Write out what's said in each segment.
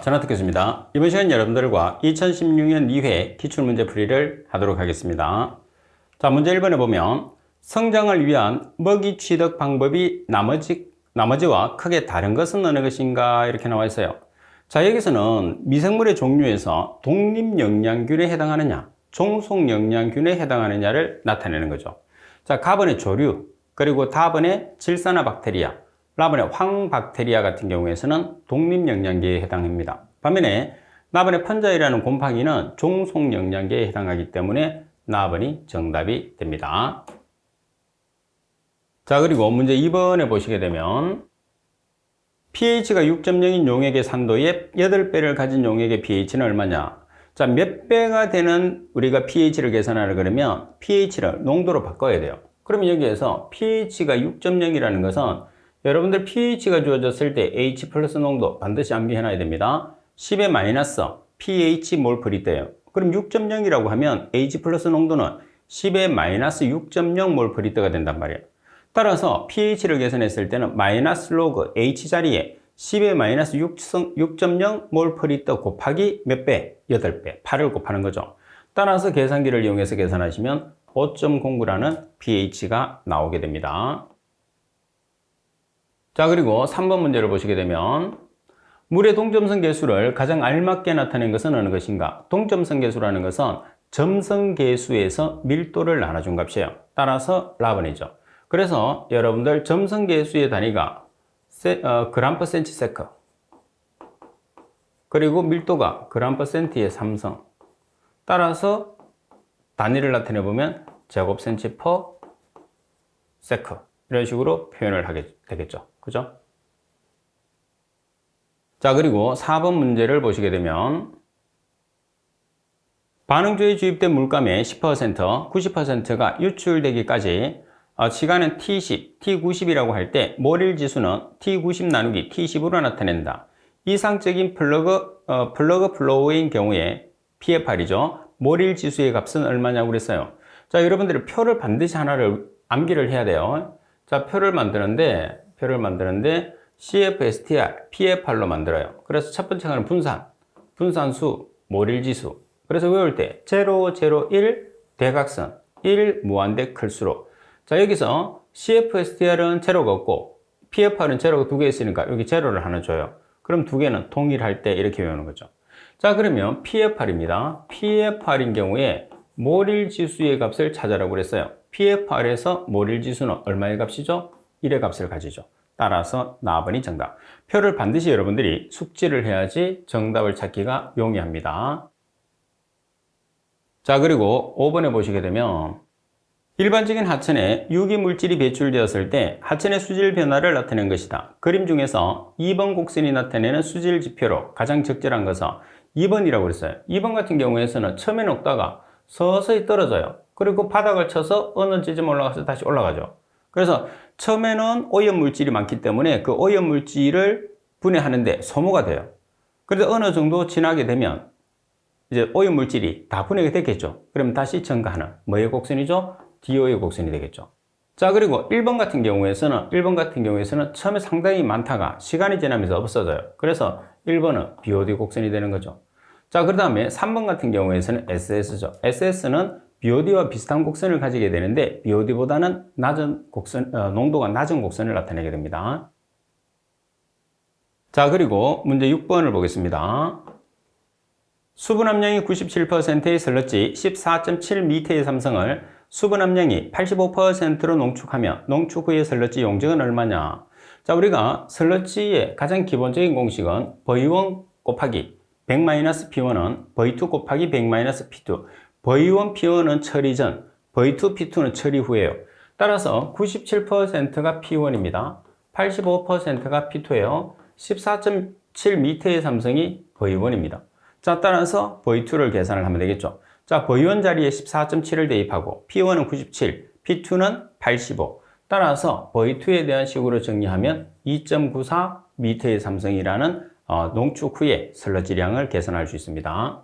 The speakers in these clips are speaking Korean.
전학특 교수입니다. 이번 시간 여러분들과 2016년 2회 기출문제 풀이를 하도록 하겠습니다. 자, 문제 1번에 보면 성장을 위한 먹이 취득 방법이 나머지와 크게 다른 것은 어느 것인가 이렇게 나와 있어요. 자, 여기서는 미생물의 종류에서 독립영양균에 해당하느냐, 종속영양균에 해당하느냐를 나타내는 거죠. 자, 가번의 조류, 그리고 다번의 질산화박테리아, 라번의 황박테리아 같은 경우에서는 독립영양계에 해당합니다. 반면에 나번의 펀자이라는 곰팡이는 종속영양계에 해당하기 때문에 나번이 정답이 됩니다. 자, 그리고 문제 2번에 보시게 되면 pH가 6.0인 용액의 산도의 8배를 가진 용액의 pH는 얼마냐? 자, 몇 배가 되는 우리가 pH를 계산하려 그러면 pH를 농도로 바꿔야 돼요. 그러면 여기에서 pH가 6.0이라는 것은 여러분들 pH가 주어졌을 때 H 플러스 농도 반드시 암기해놔야 됩니다. 10의 마이너스 pH 몰프리터예요. 그럼 6.0이라고 하면 H 플러스 농도는 10의 마이너스 6.0 몰프리터가 된단 말이에요. 따라서 pH를 계산했을 때는 마이너스 로그 H 자리에 10의 마이너스 6.0 몰프리터 곱하기 몇 배? 8배, 8을 곱하는 거죠. 따라서 계산기를 이용해서 계산하시면 5.09라는 pH가 나오게 됩니다. 자, 그리고 3번 문제를 보시게 되면 물의 동점성 계수를 가장 알맞게 나타낸 것은 어느 것인가? 동점성 계수라는 것은 점성 계수에서 밀도를 나눠준 값이에요. 따라서 라번이죠. 그래서 여러분들 점성 계수의 단위가 그램 퍼 센치 세커, 그리고 밀도가 그램 퍼 센티의 3성. 따라서 단위를 나타내 보면 제곱 센치 퍼 세커, 이런 식으로 표현을 하게 되겠죠. 그죠? 자, 그리고 4번 문제를 보시게 되면 반응조에 주입된 물감의 10%, 90%가 유출되기까지 시간은 T10, T90이라고 할 때 몰일 지수는 T90 나누기 T10으로 나타낸다. 이상적인 플러그 플로우인 경우에 PFR이죠. 몰일 지수의 값은 얼마냐고 그랬어요. 자, 여러분들이 표를 반드시 하나를 암기를 해야 돼요. 자, 표를 만드는데 CFSTR, PFR로 만들어요. 그래서 첫 번째 하나는 분산수, 몰일지수. 그래서 외울 때 0, 0, 1, 대각선, 1 무한대 클수록. 자, 여기서 CFSTR은 제로가 없고 PFR은 제로가 2개 있으니까 여기 제로를 하나 줘요. 그럼 2개는 동일할 때 이렇게 외우는 거죠. 자, 그러면 PFR입니다. PFR인 경우에 몰일지수의 값을 찾아라고 그랬어요. PFR에서 몰일지수는 얼마의 값이죠? 1의 값을 가지죠. 따라서 나번이 정답. 표를 반드시 여러분들이 숙지를 해야지 정답을 찾기가 용이합니다. 자, 그리고 5번에 보시게 되면 일반적인 하천에 유기물질이 배출되었을 때 하천의 수질 변화를 나타낸 것이다. 그림 중에서 2번 곡선이 나타내는 수질 지표로 가장 적절한 것은 2번이라고 그랬어요. 2번 같은 경우에서는 처음에 녹다가 서서히 떨어져요. 그리고 바닥을 쳐서 어느 지점 올라가서 다시 올라가죠. 그래서 처음에는 오염물질이 많기 때문에 그 오염물질을 분해하는데 소모가 돼요. 그래서 어느 정도 지나게 되면 이제 오염물질이 다 분해가 됐겠죠. 그럼 다시 증가하는 뭐의 곡선이죠? DO의 곡선이 되겠죠. 자, 그리고 1번 같은 경우에서는 처음에 상당히 많다가 시간이 지나면서 없어져요. 그래서 1번은 BOD 곡선이 되는 거죠. 자, 그 다음에 3번 같은 경우에서는 SS죠. SS는 BOD와 비슷한 곡선을 가지게 되는데 BOD보다는 낮은 곡선, 농도가 낮은 곡선을 나타내게 됩니다. 자, 그리고 문제 6번을 보겠습니다. 수분 함량이 97%의 슬러지 14.7m의 삼성을 수분 함량이 85%로 농축하면 농축 후의 슬러지 용적은 얼마냐? 자, 우리가 슬러지의 가장 기본적인 공식은 V1 곱하기 100-P1은 V2 곱하기 100-P2. V1, P1은 처리 전, V2, P2는 처리 후예요. 따라서 97%가 P1입니다. 85%가 P2예요. 14.7m의 삼성이 V1입니다. 자, 따라서 V2를 계산을 하면 되겠죠. 자, V1 자리에 14.7을 대입하고 P1은 97, P2는 85. 따라서 V2에 대한 식으로 정리하면 2.94m의 삼성이라는 농축 후에 슬러지량을 계산할 수 있습니다.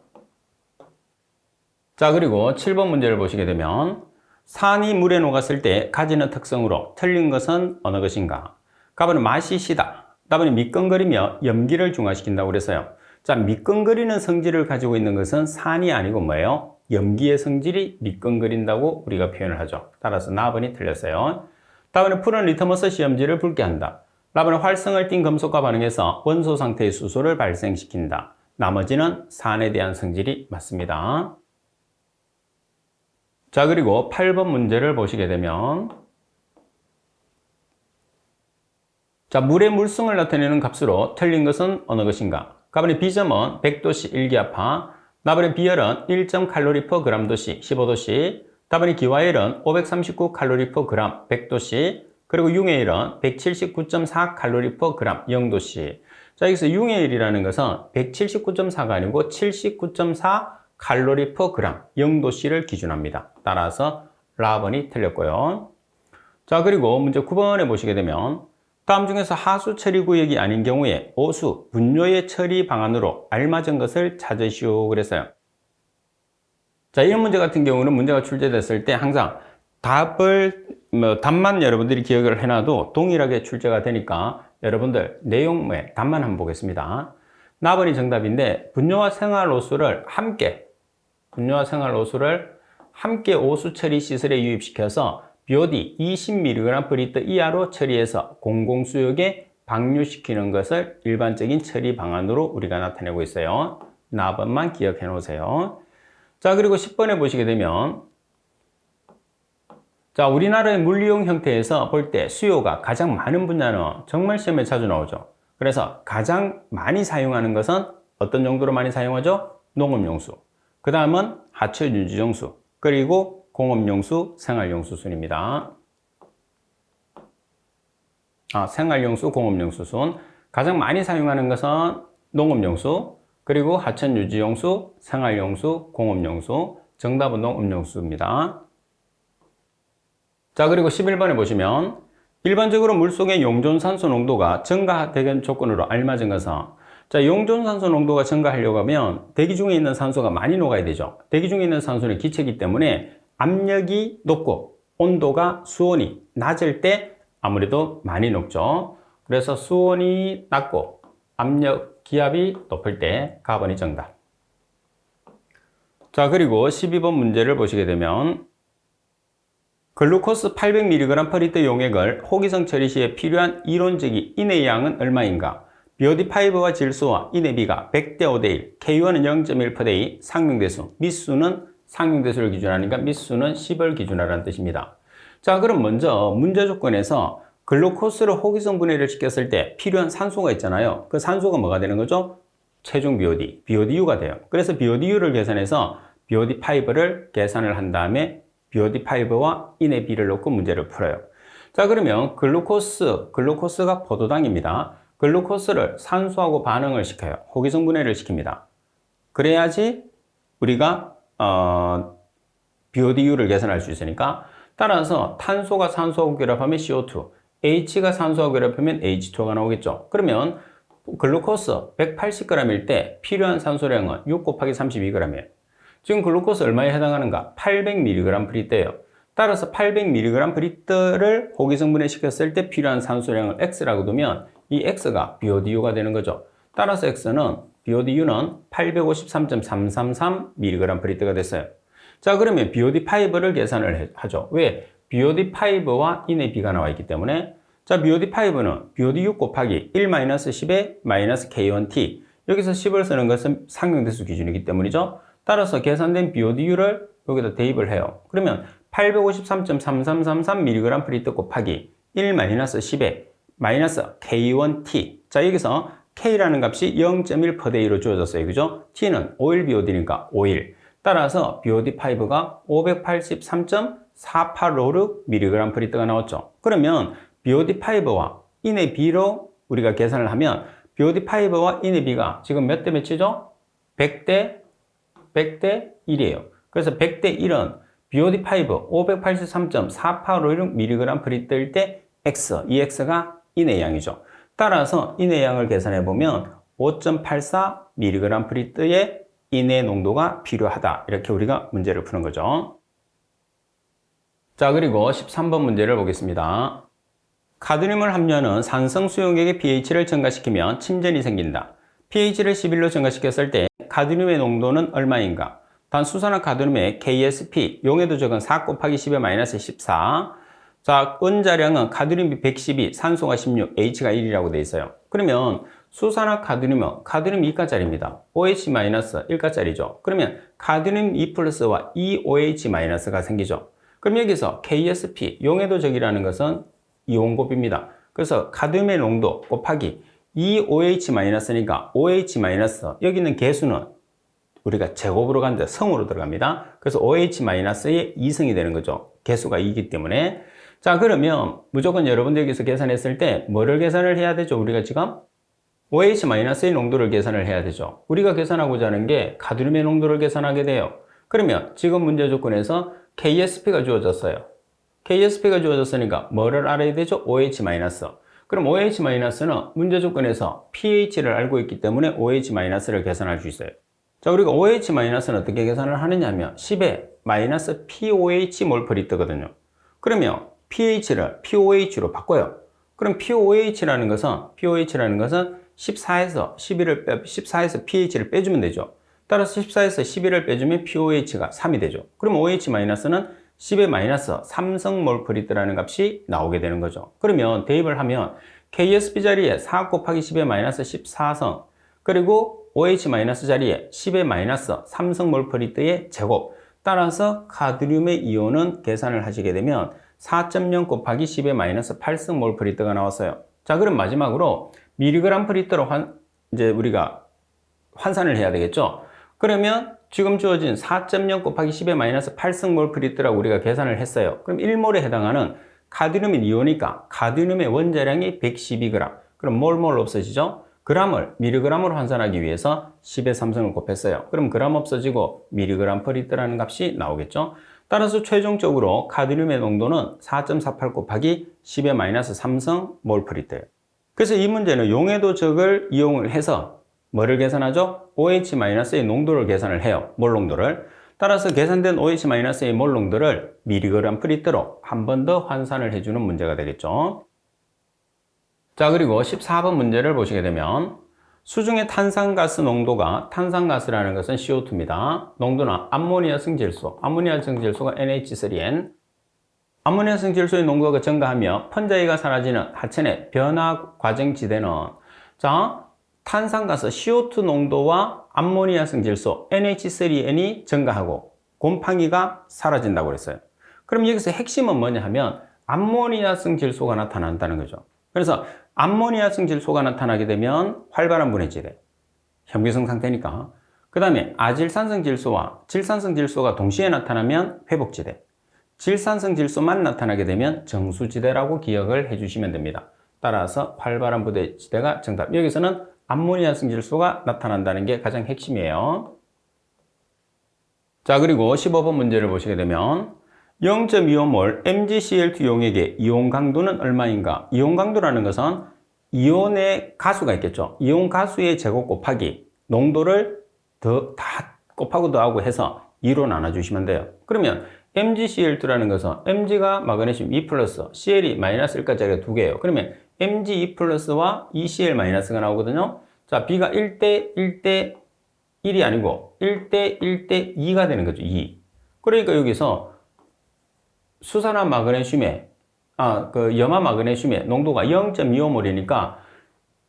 자, 그리고 7번 문제를 보시게 되면 산이 물에 녹았을 때 가지는 특성으로 틀린 것은 어느 것인가? 답은 맛이 시다. 답은 미끈거리며 염기를 중화시킨다고 그랬어요. 자, 미끈거리는 성질을 가지고 있는 것은 산이 아니고 뭐예요? 염기의 성질이 미끈거린다고 우리가 표현을 하죠. 따라서 나번이 틀렸어요. 다음에 푸른 리트머스 시험지를 붉게 한다. 나번은 활성을 띤 금속과 반응해서 원소 상태의 수소를 발생시킨다. 나머지는 산에 대한 성질이 맞습니다. 자, 그리고 8번 문제를 보시게 되면 자, 물의 물성을 나타내는 값으로 틀린 것은 어느 것인가? 가번의 B점은 100도씨 일기압파, 나번의 B열은 1.칼로리/g도씨 15도씨, 답안의 기와열은 539 칼로리/g 100도씨, 그리고 융해열은 179.4 칼로리/g 0도씨. 자, 여기서 융해열이라는 것은 179.4가 아니고 79.4 칼로리/g 0도씨를 기준합니다. 따라서 라번이 틀렸고요. 자, 그리고 문제 9번에 보시게 되면 다음 중에서 하수 처리 구역이 아닌 경우에 오수, 분뇨의 처리 방안으로 알맞은 것을 찾으시오 그랬어요. 자, 이런 문제 같은 경우는 문제가 출제됐을 때 항상 답만 여러분들이 기억을 해놔도 동일하게 출제가 되니까 여러분들 내용의 답만 한번 보겠습니다. 나번이 정답인데 분뇨와 생활오수를 함께 오수 처리 시설에 유입시켜서 BOD 20mg/L 이하로 처리해서 공공수역에 방류시키는 것을 일반적인 처리 방안으로 우리가 나타내고 있어요. 나번만 기억해 놓으세요. 자, 그리고 10번에 보시게 되면 자, 우리나라의 물리용 형태에서 볼 때 수요가 가장 많은 분야는 정말 시험에 자주 나오죠. 그래서 가장 많이 사용하는 것은 어떤 정도로 많이 사용하죠? 농업용수. 그 다음은 하천유지용수. 그리고 공업용수, 생활용수 순입니다. 생활용수, 공업용수 순. 가장 많이 사용하는 것은 농업용수, 그리고 하천유지용수, 생활용수, 공업용수. 정답은 농업용수입니다. 자, 그리고 11번에 보시면 일반적으로 물속의 용존산소 농도가 증가되는 조건으로 알맞은 것은 자, 용존산소 농도가 증가하려고 하면 대기 중에 있는 산소가 많이 녹아야 되죠. 대기 중에 있는 산소는 기체이기 때문에 압력이 높고 온도가 수온이 낮을 때 아무래도 많이 녹죠. 그래서 수온이 낮고 압력, 기압이 높을 때 가번이 정답. 자, 그리고 12번 문제를 보시게 되면 글루코스 800mg/L 용액을 호기성 처리 시에 필요한 이론적인 인의 양은 얼마인가? BOD5와 질소와 인의 비가 100대 5대1, K1은 0.1%대2, 상용대수, 미수는 상용대수를 기준하니까 미수는 10을 기준하라는 뜻입니다. 자, 그럼 먼저 문제 조건에서 글루코스를 호기성 분해를 시켰을 때 필요한 산소가 있잖아요. 그 산소가 뭐가 되는 거죠? 최종 BOD, BODU가 돼요. 그래서 BODU를 계산해서 BOD5를 계산을 한 다음에 BOD5와 인의 비를 놓고 문제를 풀어요. 자, 그러면 글루코스가 포도당입니다. 글루코스를 산소하고 반응을 시켜요. 호기성 분해를 시킵니다. 그래야지 우리가 BODU를 계산할 수 있으니까 따라서 탄소가 산소하고 결합하면 CO2, H가 산소하고 결합하면 H2가 나오겠죠. 그러면 글루코스 180g일 때 필요한 산소량은 6 곱하기 32g이에요. 지금 글루코스 얼마에 해당하는가? 800mg/L예요. 따라서 800mg/L를 호기성 분해시켰을 때 필요한 산소량을 X라고 두면 이 X가 BODU가 되는 거죠. 따라서 BODU는 853.333mg/L가 됐어요. 자, 그러면 BOD5를 계산을 하죠. 왜? BOD5와 인의 비가 나와 있기 때문에 자, BOD5는 BOD6 곱하기 1-10의 -K1T 여기서 10을 쓰는 것은 상용대수 기준이기 때문이죠. 따라서 계산된 BODU를 여기다 대입을 해요. 그러면 853.3333mg/L 곱하기 1-10의 -K1T 자, 여기서 K라는 값이 0.1%대2로 주어졌어요. 그죠? T는 오일 BOD니까 오일. 따라서 BOD5가 583.485mg/L가 나왔죠. 그러면 BOD5와 인의 비로 우리가 계산을 하면 BOD5와 인의 비가 지금 몇 대 몇이죠? 100대 100대1이에요. 그래서 100대1은 BOD5 583.4856mg/L일 때 X, 이 X가 인의 양이죠. 따라서 인의 양을 계산해 보면 5.84mg/L의 인의 농도가 필요하다. 이렇게 우리가 문제를 푸는 거죠. 자, 그리고 13번 문제를 보겠습니다. 카드뮴을 함유하는 산성 수용액의 pH를 증가시키면 침전이 생긴다. pH를 11로 증가시켰을 때 가드뮴의 농도는 얼마인가? 단 수산화 가드뮴의 KSP, 용해도 적은 4 곱하기 10의 마이너스 14. 자, 원자량은 가드뮴이 112, 산소가 16, H가 1이라고 되어 있어요. 그러면 수산화 가드뮴은 가드뮴 2가짜리입니다. OH-1가짜리죠. 그러면 가드뮴 2 플러스와 2OH-가 생기죠. 그럼 여기서 KSP, 용해도적이라는 것은 이온곱입니다. 그래서 가드뮴의 농도 곱하기 2OH-니까 OH- 여기 있는 개수는 우리가 제곱으로 가는데 성으로 들어갑니다. 그래서 OH-의 2성이 되는 거죠. 개수가 2이기 때문에. 자, 그러면 무조건 여러분들 여기서 계산했을 때 뭐를 계산을 해야 되죠? 우리가 지금 OH-의 농도를 계산을 해야 되죠. 우리가 계산하고자 하는 게 가드뮴의 농도를 계산하게 돼요. 그러면 지금 문제 조건에서 KSP가 주어졌어요. KSP가 주어졌으니까 뭐를 알아야 되죠? OH-. 그럼 OH-는 문제 조건에서 pH를 알고 있기 때문에 OH-를 계산할 수 있어요. 자, 우리가 OH-는 어떻게 계산을 하느냐 하면 10에 마이너스 POH 몰프리터거든요. 그러면 pH를 POH로 바꿔요. 그럼 POH라는 것은 14에서 pH를 빼주면 되죠. 따라서 14에서 11을 빼주면 POH가 3이 되죠. 그럼 OH-는 10의 마이너스 3성 몰프리터라는 값이 나오게 되는 거죠. 그러면 대입을 하면 KSP 자리에 4 곱하기 10의 마이너스 14성, 그리고 OH- 자리에 10의 마이너스 3성 몰프리터의 제곱, 따라서 가드뮴의 이온은 계산을 하시게 되면 4.0 곱하기 10의 마이너스 8성 몰프리터가 나왔어요. 자, 그럼 마지막으로 미리그램 프리터로 이제 우리가 환산을 해야 되겠죠. 그러면 지금 주어진 4.0 곱하기 10의 마이너스 8성 몰프리터라고 우리가 계산을 했어요. 그럼 1몰에 해당하는 가드뮴이 이오니까 가드뮴의 원자량이 112g. 그럼 몰 없어지죠? g을 미리그램으로 환산하기 위해서 10의 3성을 곱했어요. 그럼 그램 없어지고 미리그램 퍼리터라는 값이 나오겠죠? 따라서 최종적으로 가드뮴의 농도는 4.48 곱하기 10의 마이너스 3성 몰프리터예요. 그래서 이 문제는 용해도적을 이용을 해서 뭐를 계산하죠? OH-의 농도를 계산을 해요. 몰 농도를. 따라서 계산된 OH-의 몰 농도를 미리그램 프리터로 한 번 더 환산을 해주는 문제가 되겠죠. 자, 그리고 14번 문제를 보시게 되면 수중의 탄산가스 농도가, 탄산가스라는 것은 CO2입니다. 농도는 암모니아성 질소, 암모니아성 질소가 NH3N. 암모니아성 질소의 농도가 증가하며 펀자위가 사라지는 하천의 변화 과정 지대는, 자, 탄산가스 CO2 농도와 암모니아성 질소 NH3N이 증가하고 곰팡이가 사라진다고 그랬어요. 그럼 여기서 핵심은 뭐냐 하면 암모니아성 질소가 나타난다는 거죠. 그래서 암모니아성 질소가 나타나게 되면 활발한 분해지대, 현미성 상태니까. 그 다음에 아질산성 질소와 질산성 질소가 동시에 나타나면 회복지대, 질산성 질소만 나타나게 되면 정수지대라고 기억을 해주시면 됩니다. 따라서 활발한 분해지대가 정답. 여기서는 암모니아성 질소가 나타난다는 게 가장 핵심이에요. 자, 그리고 15번 문제를 보시게 되면 0.25몰 MgCl2 용액의 이온 강도는 얼마인가? 이온 강도라는 것은 이온의 가수가 있겠죠. 이온 가수의 제곱 곱하기 농도를 다 곱하고 더하고 해서 2로 나눠주시면 돼요. 그러면 MgCl2라는 것은 Mg가 마그네슘 2 플러스, Cl이 마이너스 1가짜리가 2개예요. 그러면 Mg 2 플러스와 2Cl 마이너스가 나오거든요. 자, B가 1대 1대 1이 아니고 1대 1대 2가 되는 거죠. 2. 그러니까 여기서 수산화 마그네슘의 염화 마그네슘의 농도가 0.25몰이니까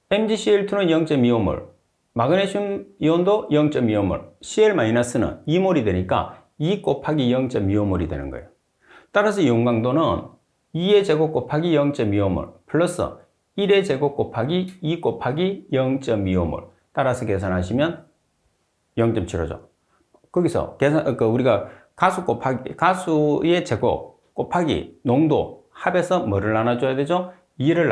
MgCl2는 0.25몰, 마그네슘 이온도 0.25몰, Cl-는 2몰이 되니까 2 곱하기 0.25몰이 되는 거예요. 따라서 이온 강도는 2의 제곱 곱하기 0.25몰 플러스 1의 제곱 곱하기 2 곱하기 0.25몰. 따라서 계산하시면 0.75죠. 거기서 우리가 가수의 제곱 곱하기 농도 합해서 뭐를 나눠줘야 되죠? 2를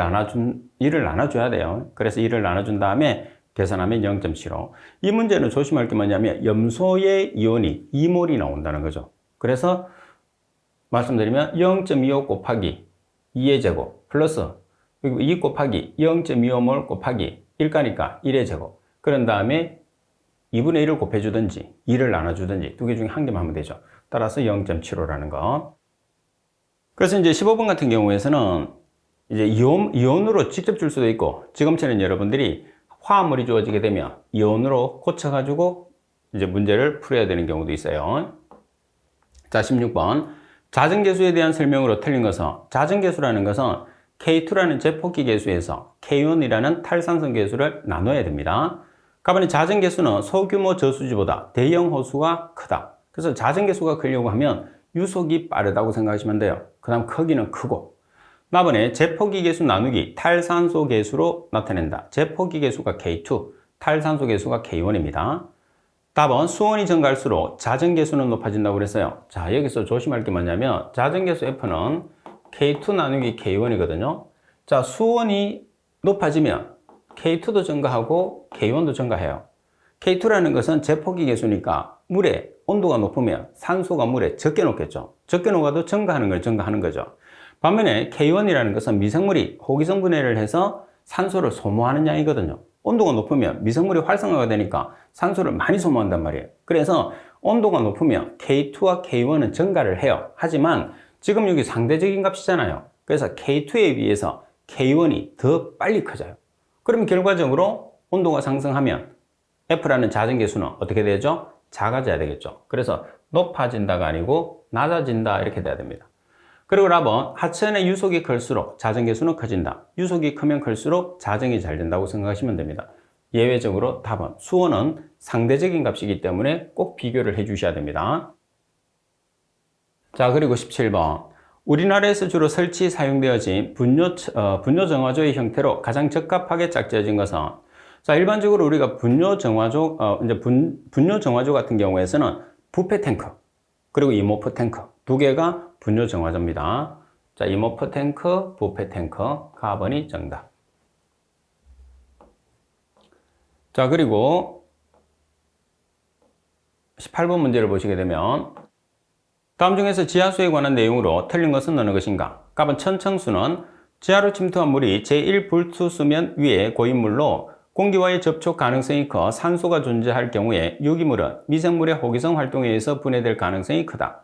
나눠줘야 돼요. 그래서 2를 나눠준 다음에 계산하면 0.75. 이 문제는 조심할 게 뭐냐면 염소의 이온이 2몰이 나온다는 거죠. 그래서 말씀드리면 0.25 곱하기 2의 제곱 플러스 2 곱하기 0.25몰 곱하기 1가니까 1의 제곱. 그런 다음에 2분의 1을 곱해주든지 2를 나눠주든지 두 개 중에 한 개만 하면 되죠. 따라서 0.75라는 거. 그래서 이제 15번 같은 경우에서는 이제 이온으로 직접 줄 수도 있고, 지금처럼 여러분들이 화합물이 주어지게 되면 이온으로 고쳐가지고 이제 문제를 풀어야 되는 경우도 있어요. 자, 16번. 자전계수에 대한 설명으로 틀린 것은, 자전계수라는 것은 K2라는 제폭기 계수에서 K1이라는 탈산성 계수를 나눠야 됩니다. 가번에 자전계수는 소규모 저수지보다 대형 호수가 크다. 그래서 자전계수가 크려고 하면 유속이 빠르다고 생각하시면 돼요. 그 다음 크기는 크고. 나번에 제폭기 계수 나누기 탈산소 계수로 나타낸다. 제폭기 계수가 K2, 탈산소 계수가 K1입니다. 답은 수온이 증가할수록 자전계수는 높아진다고 그랬어요. 자, 여기서 조심할 게 뭐냐면 자전계수 F는 K2 나누기 K1이거든요. 자, 수온이 높아지면 K2도 증가하고 K1도 증가해요. K2라는 것은 제폭기 계수니까 물에 온도가 높으면 산소가 물에 적게 녹겠죠. 적게 녹아도 증가하는 걸 증가하는 거죠. 반면에 K1이라는 것은 미생물이 호기성 분해를 해서 산소를 소모하는 양이거든요. 온도가 높으면 미생물이 활성화가 되니까 산소를 많이 소모한단 말이에요. 그래서 온도가 높으면 K2와 K1은 증가를 해요. 하지만 지금 여기 상대적인 값이잖아요. 그래서 K2에 비해서 K1이 더 빨리 커져요. 그럼 결과적으로 온도가 상승하면 F라는 자전계수는 어떻게 되죠? 작아져야 되겠죠. 그래서 높아진다가 아니고 낮아진다 이렇게 돼야 됩니다. 그리고 답은 하천의 유속이 클수록 자전계수는 커진다. 유속이 크면 클수록 자정이 잘 된다고 생각하시면 됩니다. 예외적으로 답은 수온은 상대적인 값이기 때문에 꼭 비교를 해 주셔야 됩니다. 자, 그리고 17번. 우리나라에서 주로 설치 사용되어진 분뇨 정화조의 형태로 가장 적합하게 짝지어진 것은, 자, 일반적으로 우리가 분뇨 정화조 같은 경우에서는 부패 탱크, 그리고 이모프 탱크 두 개가 분뇨 정화조입니다. 자, 이모프 탱크, 부패 탱크, 4번이 정답. 자, 그리고 18번 문제를 보시게 되면 다음 중에서 지하수에 관한 내용으로 틀린 것은 어느 것인가? 답은 천청수는 지하로 침투한 물이 제1불투 수면 위의 고인물로 공기와의 접촉 가능성이 커 산소가 존재할 경우에 유기물은 미생물의 호기성 활동에 의해서 분해될 가능성이 크다.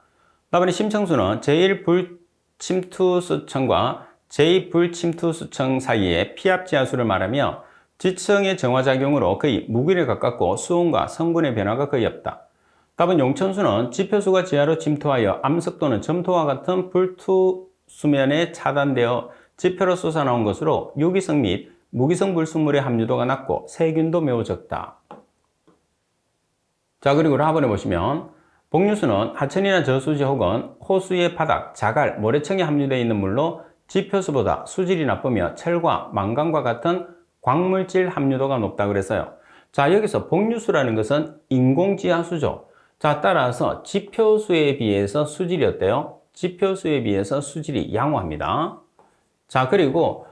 답은 심청수는 제1불침투수청과 제2불침투수청 사이의 피압 지하수를 말하며 지층의 정화작용으로 거의 무기에 가깝고 수온과 성분의 변화가 거의 없다. 답은 용천수는 지표수가 지하로 침투하여 암석 또는 점토와 같은 불투 수면에 차단되어 지표로 솟아나온 것으로 유기성 및 무기성 불순물의 함유도가 낮고 세균도 매우 적다. 자, 그리고 라번에 보시면 복류수는 하천이나 저수지 혹은 호수의 바닥, 자갈, 모래층에 함유되어 있는 물로 지표수보다 수질이 나쁘며 철과 망간과 같은 광물질 함유도가 높다 그랬어요. 자, 여기서 복류수라는 것은 인공지하수죠. 자, 따라서 지표수에 비해서 수질이 어때요? 지표수에 비해서 수질이 양호합니다. 자, 그리고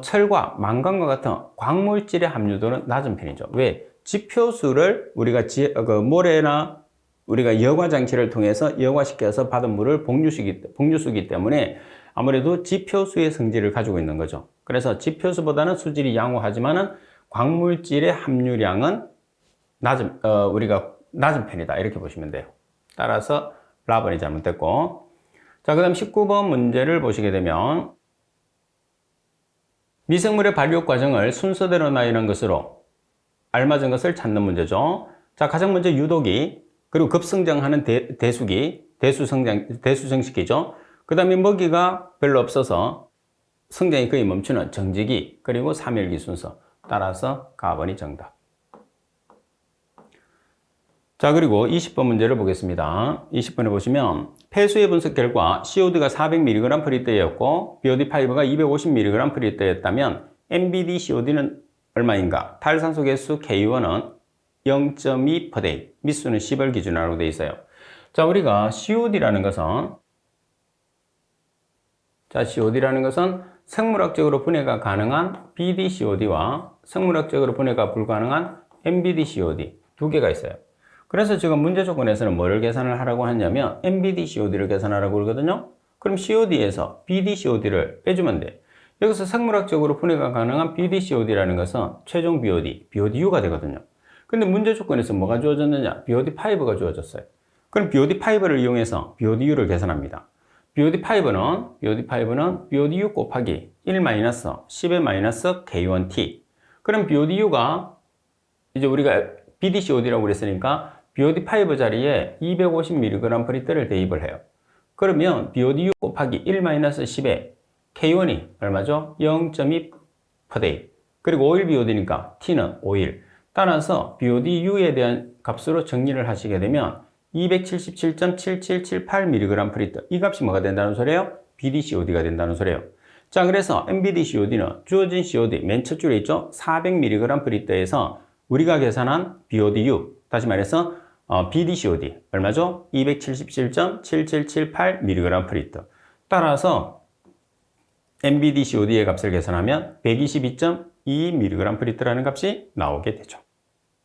철과 망간과 같은 광물질의 함유도는 낮은 편이죠. 왜? 지표수를 우리가 모래나 우리가 여과 장치를 통해서 여과시켜서 받은 물을 복류수이기 때문에 아무래도 지표수의 성질을 가지고 있는 거죠. 그래서 지표수보다는 수질이 양호하지만은 광물질의 함유량은 우리가 낮은 편이다 이렇게 보시면 돼요. 따라서 라번이 잘못됐고, 자, 그 다음 19번 문제를 보시게 되면 미생물의 발육 과정을 순서대로 나열한 것으로 알맞은 것을 찾는 문제죠. 자, 가장 먼저 유독이, 그리고 급성장하는 대수성시키죠. 그 다음에 먹이가 별로 없어서 성장이 거의 멈추는 정지기, 그리고 사멸기 순서. 따라서 가번이 정답. 자, 그리고 20번 문제를 보겠습니다. 20번에 보시면 폐수의 분석 결과 COD가 400mg 프리터였고 BOD5가 250mg 프리터였다면 NBD COD는 얼마인가? 탈산소 개수 K1은 0.2/day, 미수는 10을 기준으로 되어 있어요. 자, 우리가 COD라는 것은 생물학적으로 분해가 가능한 BDCOD와 생물학적으로 분해가 불가능한 NBDCOD 두 개가 있어요. 그래서 지금 문제 조건에서는 뭐를 계산을 하라고 하냐면 NBDCOD를 계산하라고 그러거든요. 그럼 COD에서 BDCOD를 빼주면 돼. 여기서 생물학적으로 분해가 가능한 BDCOD라는 것은 최종 BODU가 되거든요. 근데 문제 조건에서 뭐가 주어졌느냐? BOD5가 주어졌어요. 그럼 BOD5를 이용해서 BODU를 계산합니다. BOD5는 BODU 곱하기 1-10의 K1T, 그럼 BODU가 이제 우리가 BDCOD라고 그랬으니까 BOD5 자리에 250mg/L를 대입을 해요. 그러면 BODU 곱하기 1-10에 K1이 얼마죠? 0.2/day. 그리고 5일 BOD니까 T는 5일. 따라서 BODU에 대한 값으로 정리를 하시게 되면 277.7778mg/L. 이 값이 뭐가 된다는 소리예요? BDCOD가 된다는 소리예요. 자, 그래서 MBDCOD는 주어진 COD 맨 첫 줄에 있죠? 400mg/L에서 우리가 계산한 BODU, 다시 말해서 BDCOD 얼마죠? 277.7778mg/L. 따라서 MBDCOD의 값을 계산하면 122.2mg/L라는 값이 나오게 되죠.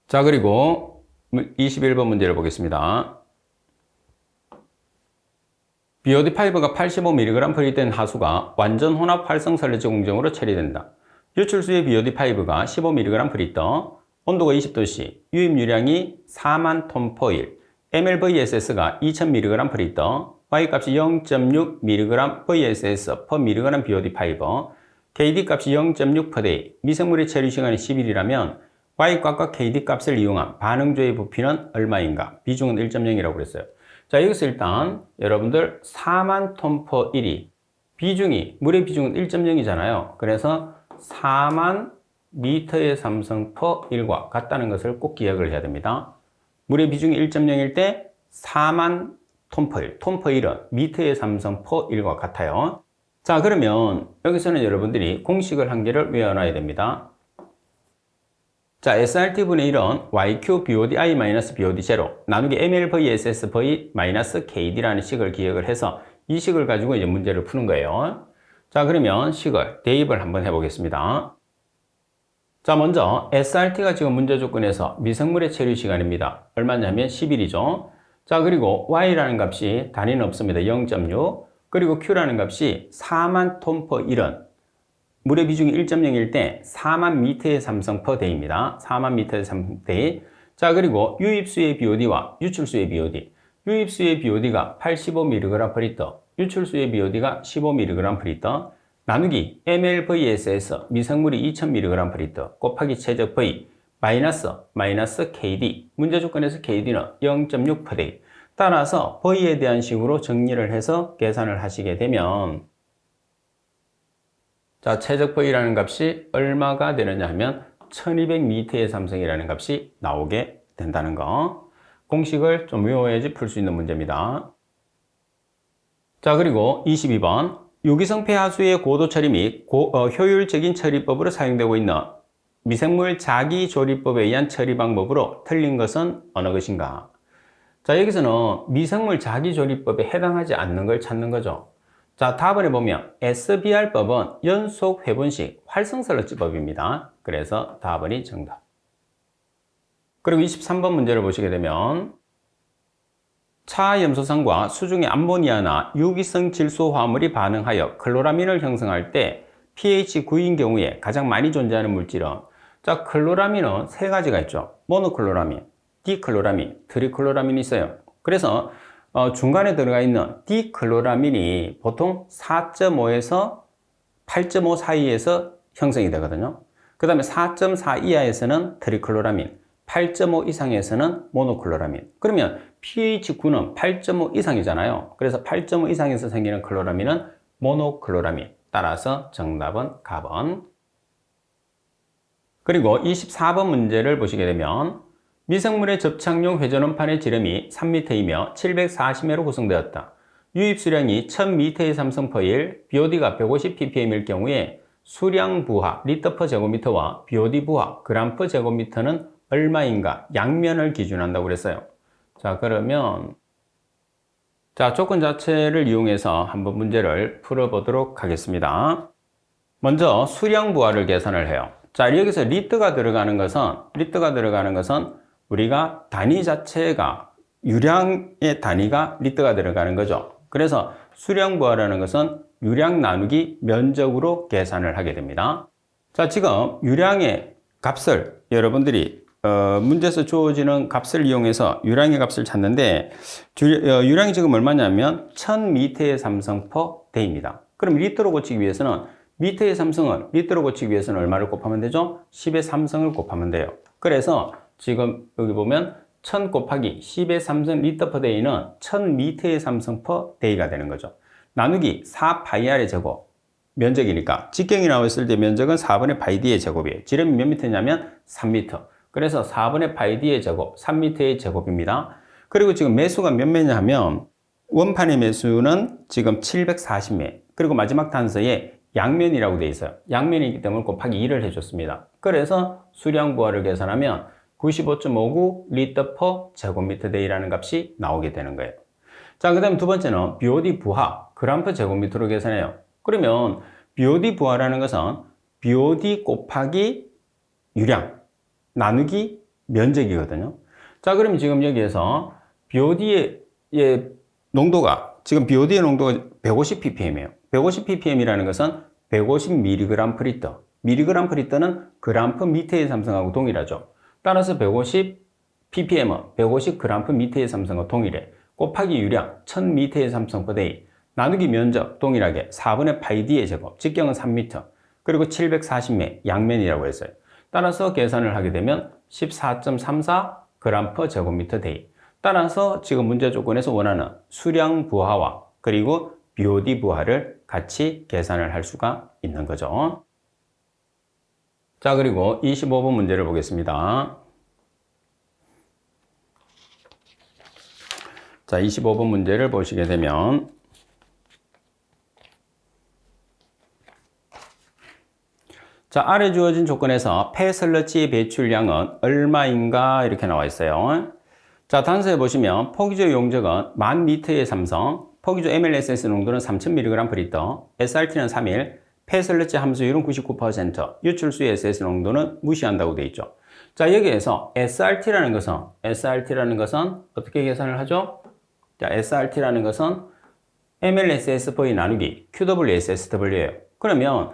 자, 그리고 21번 문제를 보겠습니다. BOD5가 85mg/L 된 하수가 완전 혼합 활성 설레지 공정으로 처리된다. 유출수의 BOD5가 15mg/L, 온도가 20도씨, 유입 유량이 4만 톤/일, mLVSS가 2000mg/L, Y값이 0.6mg/VSS/mg BOD5, KD값이 0.6/day, 미생물의 처리 시간이 10일이라면 Y값과 KD값을 이용한 반응조의 부피는 얼마인가? 비중은 1.0이라고 그랬어요. 자, 여기서 일단 여러분들 4만 톤/일이 비중이, 물의 비중은 1.0이잖아요. 그래서 4만 미터의 삼성/일과 같다는 것을 꼭 기억을 해야 됩니다. 물의 비중이 1.0일 때 4만 톤/일, 톤/일은 미터의 삼성/일과 같아요. 자, 그러면 여기서는 여러분들이 공식을 한 개를 외워놔야 됩니다. 자, SRT분의 1은 YQ BODI-BOD0 나누기 mLVSSV-KD라는 식을 기억을 해서 이 식을 가지고 이제 문제를 푸는 거예요. 자, 그러면 식을 대입을 한번 해보겠습니다. 자, 먼저 SRT가 지금 문제 조건에서 미생물의 체류 시간입니다. 얼마냐면 10일이죠. 자, 그리고 Y라는 값이 단위는 없습니다. 0.6. 그리고 Q라는 값이 4만 톤/일은 물의 비중이 1.0일 때 4만 미터의 삼성/day입니다. 4만 미터의 삼성/day. 자, 그리고 유입수의 BOD와 유출수의 BOD. 유입수의 BOD가 85mg/L, 유출수의 BOD가 15mg/L. 나누기 mLVSS 미생물이 2000mg/L 곱하기 최적 V 마이너스 KD. 문제 조건에서 KD는 0.6/day. 따라서 V에 대한 식으로 정리를 해서 계산을 하시게 되면 자, 최적 V라는 값이 얼마가 되느냐 하면 1200m의 삼성이라는 값이 나오게 된다는 거. 공식을 좀 외워야지 풀 수 있는 문제입니다. 자, 그리고 22번. 유기성 폐하수의 고도 처리 및 효율적인 처리법으로 사용되고 있는 미생물 자기조리법에 의한 처리 방법으로 틀린 것은 어느 것인가? 자, 여기서는 미생물 자기조리법에 해당하지 않는 걸 찾는 거죠. 자, 답을 해보면 SBR법은 연속 회분식 활성설렁지법입니다. 그래서 답은이 정답. 그리고 23번 문제를 보시게 되면 차염소산과 수중의 암모니아나 유기성 질소 화합물이 반응하여 클로라민을 형성할 때 pH 9인 경우에 가장 많이 존재하는 물질은 자, 클로라민은 세 가지가 있죠. 모노클로라민, 디클로라민, 트리클로라민이 있어요. 그래서 중간에 들어가 있는 디클로라민이 보통 4.5에서 8.5 사이에서 형성이 되거든요. 그 다음에 4.4 이하에서는 트리클로라민, 8.5 이상에서는 모노클로라민. 그러면 pH 9는 8.5 이상이잖아요. 그래서 8.5 이상에서 생기는 클로라민은 모노클로라민. 따라서 정답은 가번. 그리고 24번 문제를 보시게 되면 미생물의 접착용 회전원판의 지름이 3m이며 740매로 구성되었다. 유입 수량이 1000m의 삼성/일, BOD가 150ppm일 경우에 수량 부하 리터/제곱미터와 BOD 부하 그램/제곱미터는 얼마인가? 양면을 기준한다고 그랬어요. 자, 그러면 자, 조건 자체를 이용해서 한번 문제를 풀어보도록 하겠습니다. 먼저 수량 부하를 계산을 해요. 자, 여기서 리터가 들어가는 것은 우리가 단위 자체가 유량의 단위가 리터가 들어가는 거죠. 그래서 수량 부하라는 것은 유량 나누기 면적으로 계산을 하게 됩니다. 자, 지금 유량의 값을 여러분들이 문제에서 주어지는 값을 이용해서 유량의 값을 찾는데 유량이 지금 얼마냐면 1000m의 삼성/day입니다. 그럼 리터로 고치기 위해서는 미터의 삼성을 리터로 고치기 위해서는 얼마를 곱하면 되죠? 10의 삼성을 곱하면 돼요. 그래서 지금 여기 보면 1000 곱하기 10의 삼성 리터 per day는 1000미터의 삼성 per day가 되는 거죠. 나누기 4파이r의 제곱. 면적이니까 직경이 나왔을 때 면적은 4분의 파이 d의 제곱이에요. 지름이 몇 미터냐면 3미터. 그래서 4분의 파이 d의 제곱, 3미터의 제곱입니다. 그리고 지금 매수가 몇 매냐 하면 원판의 매수는 지금 740매. 그리고 마지막 단서에 양면이라고 되어 있어요. 양면이기 때문에 곱하기 2를 해줬습니다. 그래서 수량 부하를 계산하면 95.59 리터 퍼 제곱미터 데이라는 값이 나오게 되는 거예요. 자, 그 다음 두 번째는 BOD 부하, 그램 퍼 제곱미터로 계산해요. 그러면 BOD 부하라는 것은 BOD 곱하기 유량 나누기 면적이거든요. 자, 그럼 지금 여기에서 BOD의 농도가, 지금 BOD의 농도가 150ppm이에요. 150ppm이라는 것은 150mg per 리터. mg per 리터는 그램 per 미터의 삼성하고 동일하죠. 따라서 150ppm은 150g per 미터의 삼성과 동일해. 곱하기 유량 1000m의 삼성 per day. 나누기 면적 동일하게 4분의 파이 d의 제곱, 직경은 3m, 그리고 740매 양면이라고 했어요. 따라서 계산을 하게 되면 14.34g per 제곱미터 데이. 따라서 지금 문제 조건에서 원하는 수량 부하와 그리고 BOD 부하를 같이 계산을 할 수가 있는 거죠. 자, 그리고 25번 문제를 보겠습니다. 자, 25번 문제를 보시게 되면 자, 아래 주어진 조건에서 폐설러치 배출량은 얼마인가 이렇게 나와 있어요. 자, 단서에 보시면 포기조 용적은 10,000m의 삼성, 포기조 MLSS 농도는 3000mg per 리터, SRT는 3일, 폐설러치 함수율은 99%, 유출수의 SS 농도는 무시한다고 되어 있죠. 자, 여기에서 SRT라는 것은 어떻게 계산을 하죠? 자, SRT라는 것은 MLSS/V 나누기 QWSSW예요. 그러면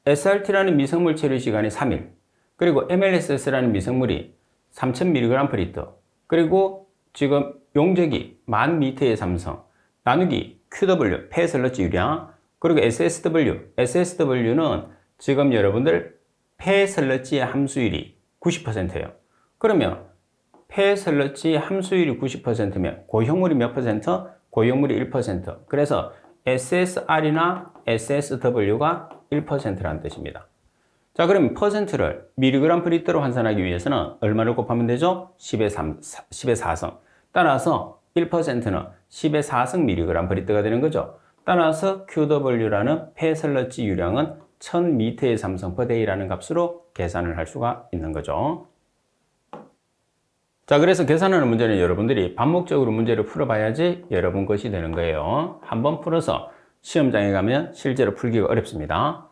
SRT라는 미생물 체류 시간이 3일, 그리고 MLSS라는 미생물이 3000mg per 리터, 그리고 지금 용적이 10,000m의 삼성, 나누기 QW, 폐설러치 유량, 그리고 SSW는 지금 여러분들 폐설러치의 함수율이 90%예요. 그러면 폐설러치 함수율이 90%면 고형물이 몇 퍼센트? 고형물이 1%. 그래서 SSR이나 SSW가 1%라는 뜻입니다. 자, 그럼 퍼센트를 미리그램 per 리터로 환산하기 위해서는 얼마를 곱하면 되죠? 10의 4성. 따라서 1%는 10의 4성 미리그램 per 리터가 되는 거죠. 따라서 QW라는 폐설러치 유량은 1000m의 삼성 per day라는 값으로 계산을 할 수가 있는 거죠. 자, 그래서 계산하는 문제는 여러분들이 반복적으로 문제를 풀어봐야지 여러분 것이 되는 거예요. 한번 풀어서 시험장에 가면 실제로 풀기가 어렵습니다.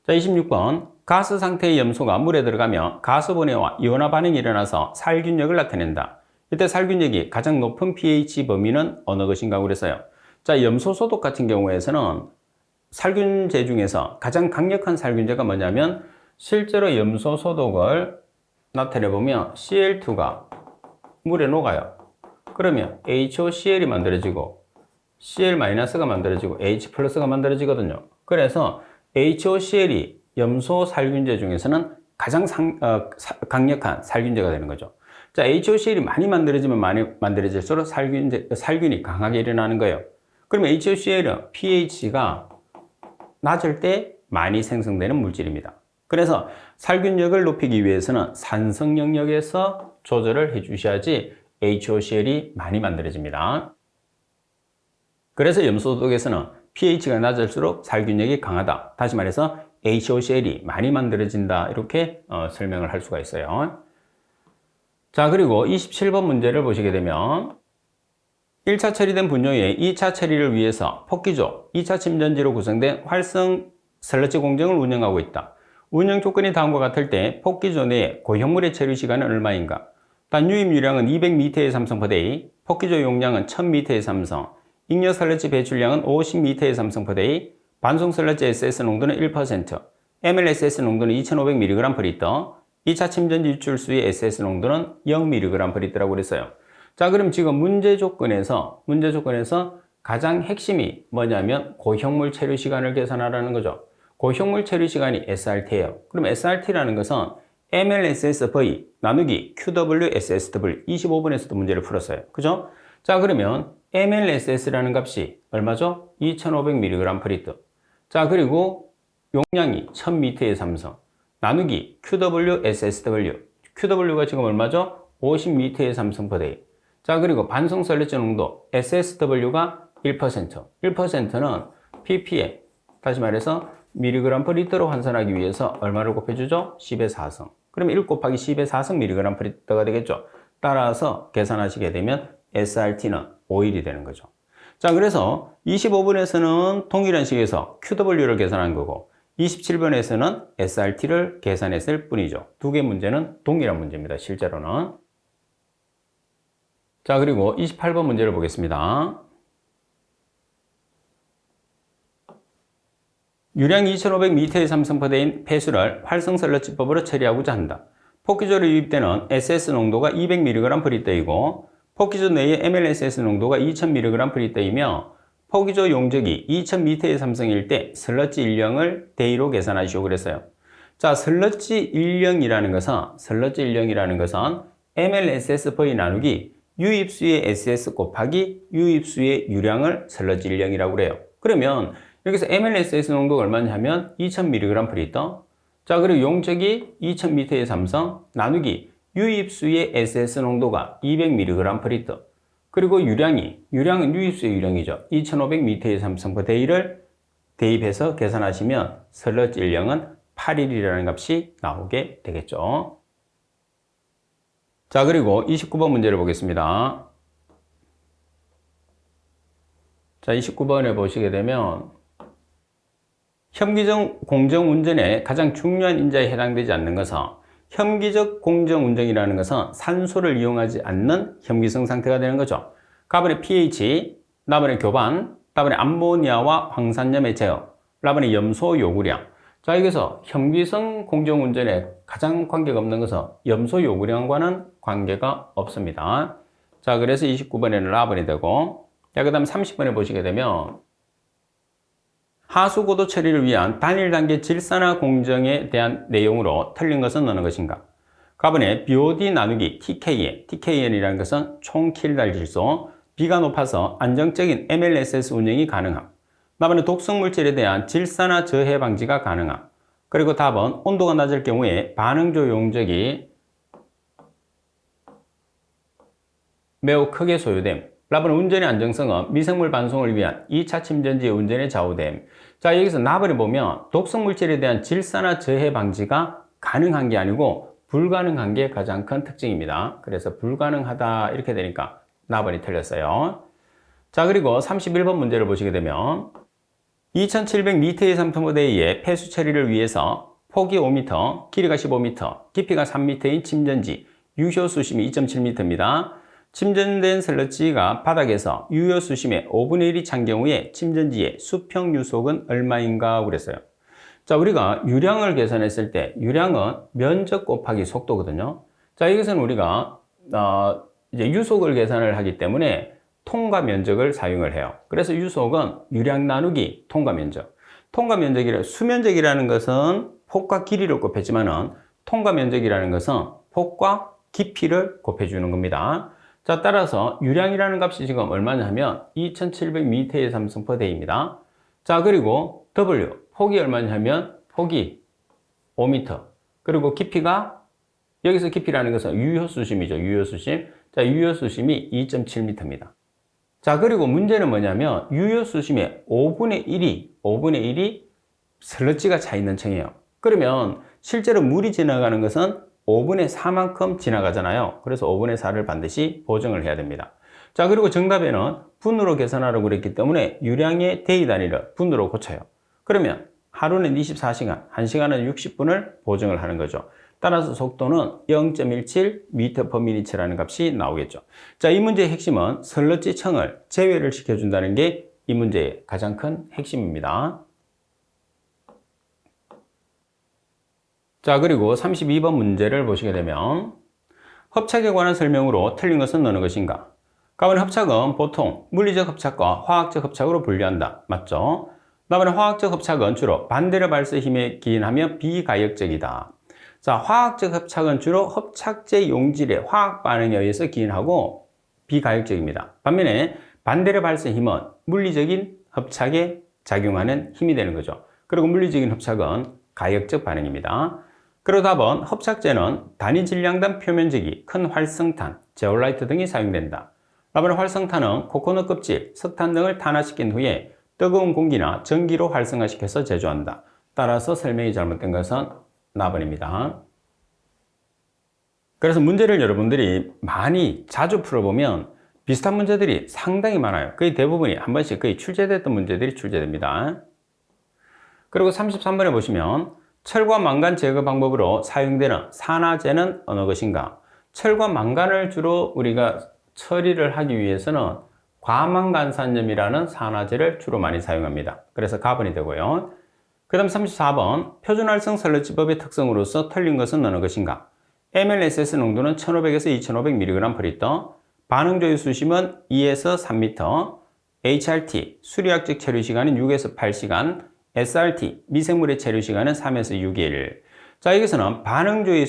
자, 26번. 가스 상태의 염소가 물에 들어가면 가스 분해와 이온화 반응이 일어나서 살균력을 나타낸다. 이때 살균력이 가장 높은 pH 범위는 어느 것인가 그랬어요. 자, 염소 소독 같은 경우에서는 살균제 중에서 가장 강력한 살균제가 뭐냐면 실제로 염소 소독을 나타내보면 Cl2가 물에 녹아요. 그러면 HOCl이 만들어지고 Cl-가 만들어지고 H+가 만들어지거든요. 그래서 HOCl이 염소 살균제 중에서는 가장 강력한 살균제가 되는 거죠. 자, HOCl이 많이 만들어지면 많이 만들어질수록 살균이 강하게 일어나는 거예요. 그러면 HOCl은 pH가 낮을 때 많이 생성되는 물질입니다. 그래서 살균력을 높이기 위해서는 산성 영역에서 조절을 해 주셔야지 HOCl이 많이 만들어집니다. 그래서 염소독에서는 pH가 낮을수록 살균력이 강하다. 다시 말해서 HOCl이 많이 만들어진다. 이렇게 설명을 할 수가 있어요. 자, 그리고 27번 문제를 보시게 되면 1차 처리된 분뇨의 2차 처리를 위해서 폭기조, 2차 침전지로 구성된 활성 슬러지 공정을 운영하고 있다. 운영 조건이 다음과 같을 때 폭기조 내에 고형물의 처리 시간은 얼마인가? 단 유입 유량은 200m의 삼성 per day, 폭기조 용량은 1000m의 삼성, 잉여 슬러지 배출량은 50m의 삼성 per day, 반송 슬러지 SS 농도는 1%, MLSS 농도는 2500mg per 리터, 2차 침전지 유출수의 SS 농도는 0mg per 리터라고 그랬어요. 자, 그럼 지금 문제 조건에서 가장 핵심이 뭐냐면 고형물 체류 시간을 계산하라는 거죠. 고효물 처리 시간이 SRT예요. 그럼 SRT라는 것은 MLSSV 나누기 QWSSW 25번에서도 문제를 풀었어요. 그죠? 자, 그러면 MLSS라는 값이 얼마죠? 2500mg/L. 자, 그리고 용량이 1000m의 삼성 나누기 QWSSW. QW가 지금 얼마죠? 50m의 삼성 per day. 자, 그리고 반성 설레증 농도 SSW가 1%. 1%는 ppm, 다시 말해서 mg/L로 환산하기 위해서 얼마를 곱해주죠? 10의 4성. 그러면 1 곱하기 10의 4성 mg/L가 되겠죠. 따라서 계산하시게 되면 SRT는 5일이 되는 거죠. 자, 그래서 25번에서는 동일한 식에서 QW를 계산한 거고 27번에서는 SRT를 계산했을 뿐이죠. 두 개 문제는 동일한 문제입니다. 실제로는. 자, 그리고 28번 문제를 보겠습니다. 유량 2500m의 삼성포대인 폐수를 활성설러치법으로 처리하고자 한다. 폭기조로 유입되는 SS 농도가 200mg/L이고 폭기조 내의 MLSS 농도가 2000mg/L이며 폭기조 용적이 2000m의 삼성일 때 슬러지 일령을 대의로 계산하시오 그랬어요. 자, 슬러지 일령이라는 것은 MLSSV 나누기 유입수의 SS 곱하기 유입수의 유량을 슬러지 일령이라고 그래요. 그러면 여기서 MLSS 농도가 얼마냐면 2000mg/L. 자, 그리고 용적이 2000m의 삼성 나누기 유입수의 SS 농도가 200mg/L. 그리고 유량은 유입수의 유량이죠. 2500m의 삼성 per day를 대입해서 계산하시면 슬러지 일령은 8일이라는 값이 나오게 되겠죠. 자, 그리고 29번 문제를 보겠습니다. 자, 29번에 보시게 되면 혐기적 공정운전에 가장 중요한 인자에 해당되지 않는 것은 혐기적 공정운전이라는 것은 산소를 이용하지 않는 혐기성 상태가 되는 거죠. 가번의 pH, 나번의 교반, 나번의 암모니아와 황산염의 제어, 나번의 염소 요구량. 자, 여기서 혐기성 공정운전에 가장 관계가 없는 것은 염소 요구량과는 관계가 없습니다. 자, 그래서 29번에는 라번이 되고, 자, 그 다음 30번에 보시게 되면 하수고도 처리를 위한 단일 단계 질산화 공정에 대한 내용으로 틀린 것은 어느 것인가? 가번에 BOD 나누기 TKN이라는 것은 총 킬달 질소, B가 높아서 안정적인 MLSS 운영이 가능함. 나번에 독성 물질에 대한 질산화 저해 방지가 가능함. 그리고 답은 온도가 낮을 경우에 반응조 용적이 매우 크게 소요됨. 라번의 운전의 안정성은 미생물 반송을 위한 2차 침전지의 운전에 좌우됨. 자, 여기서 나번에 보면 독성 물질에 대한 질산화 저해 방지가 가능한 게 아니고 불가능한 게 가장 큰 특징입니다. 그래서 불가능하다 이렇게 되니까 나번이 틀렸어요. 자, 그리고 31번 문제를 보시게 되면 2700m의 삼성포대의 폐수 처리를 위해서 폭이 5m, 길이가 15m, 깊이가 3m인 침전지, 유효 수심이 2.7m입니다. 침전된 슬러지가 바닥에서 유효 수심의 5분의 1이 찬 경우에 침전지의 수평 유속은 얼마인가 그랬어요. 자, 우리가 유량을 계산했을 때 유량은 면적 곱하기 속도거든요. 자, 여기서는 우리가 이제 유속을 계산을 하기 때문에 통과 면적을 사용을 해요. 그래서 유속은 유량 나누기 통과 면적. 통과 면적이라 수면적이라는 것은 폭과 길이를 곱했지만은 통과 면적이라는 것은 폭과 깊이를 곱해주는 겁니다. 자, 따라서 유량이라는 값이 지금 얼마냐 하면 2700m의 삼성 per day입니다. 자, 그리고 W, 폭이 얼마냐 하면 폭이 5m. 그리고 깊이가, 여기서 깊이라는 것은 유효수심이죠. 유효수심. 자, 유효수심이 2.7m입니다. 자, 그리고 문제는 뭐냐면 유효수심의 5분의 1이 슬러지가 차 있는 층이에요. 그러면 실제로 물이 지나가는 것은 5분의 4만큼 지나가잖아요. 그래서 5분의 4를 반드시 보정을 해야 됩니다. 자, 그리고 정답에는 분으로 계산하라고 그랬기 때문에 유량의 대의 단위를 분으로 고쳐요. 그러면 하루는 24시간, 1시간은 60분을 보정을 하는 거죠. 따라서 속도는 0.17m/min라는 값이 나오겠죠. 자, 이 문제의 핵심은 슬러지 층을 제외를 시켜준다는 게 이 문제의 가장 큰 핵심입니다. 자, 그리고 32번 문제를 보시게 되면 hợp착에 관한 설명으로 틀린 것은 어느 것인가? 가번 hợp착은 보통 물리적 hợp착과 화학적 hợp착으로 분류한다. 맞죠? 다음에 화학적 hợp 착은 주로 반대로 발생 힘에 기인하며 비가역적이다. 자, 화학적 hợp 착은 주로 hợp 착제 용질의 화학 반응에 의해서 기인하고 비가역적입니다. 반면에 반대로 발생 힘은 물리적인 hợp 착에 작용하는 힘이 되는 거죠. 그리고 물리적인 hợp착은 가역적 반응입니다. 그리고 답은 hợp착제는 단위 질량당 표면적이 큰 활성탄, 제올라이트 등이 사용된다. 다음에 활성탄은 코코넛 껍질, 석탄 등을 탄화시킨 후에 뜨거운 공기나 전기로 활성화시켜서 제조한다. 따라서 설명이 잘못된 것은 나번입니다. 그래서 문제를 여러분들이 많이 자주 풀어보면 비슷한 문제들이 상당히 많아요. 거의 대부분이 한 번씩 거의 출제됐던 문제들이 출제됩니다. 그리고 33번에 보시면 철과 망간 제거 방법으로 사용되는 산화제는 어느 것인가? 철과 망간을 주로 우리가 처리를 하기 위해서는 과망간산염이라는 산화제를 주로 많이 사용합니다. 그래서 가번이 되고요. 그 다음 34번 표준활성 설러지법의 특성으로서 틀린 것은 어느 것인가? MLSS 농도는 1500에서 2500mg/L, 반응조유 수심은 2에서 3m, HRT 수리학적 체류 시간은 6에서 8시간, SRT 미생물의 체류 시간은 3에서 6일. 자, 여기서는 반응조유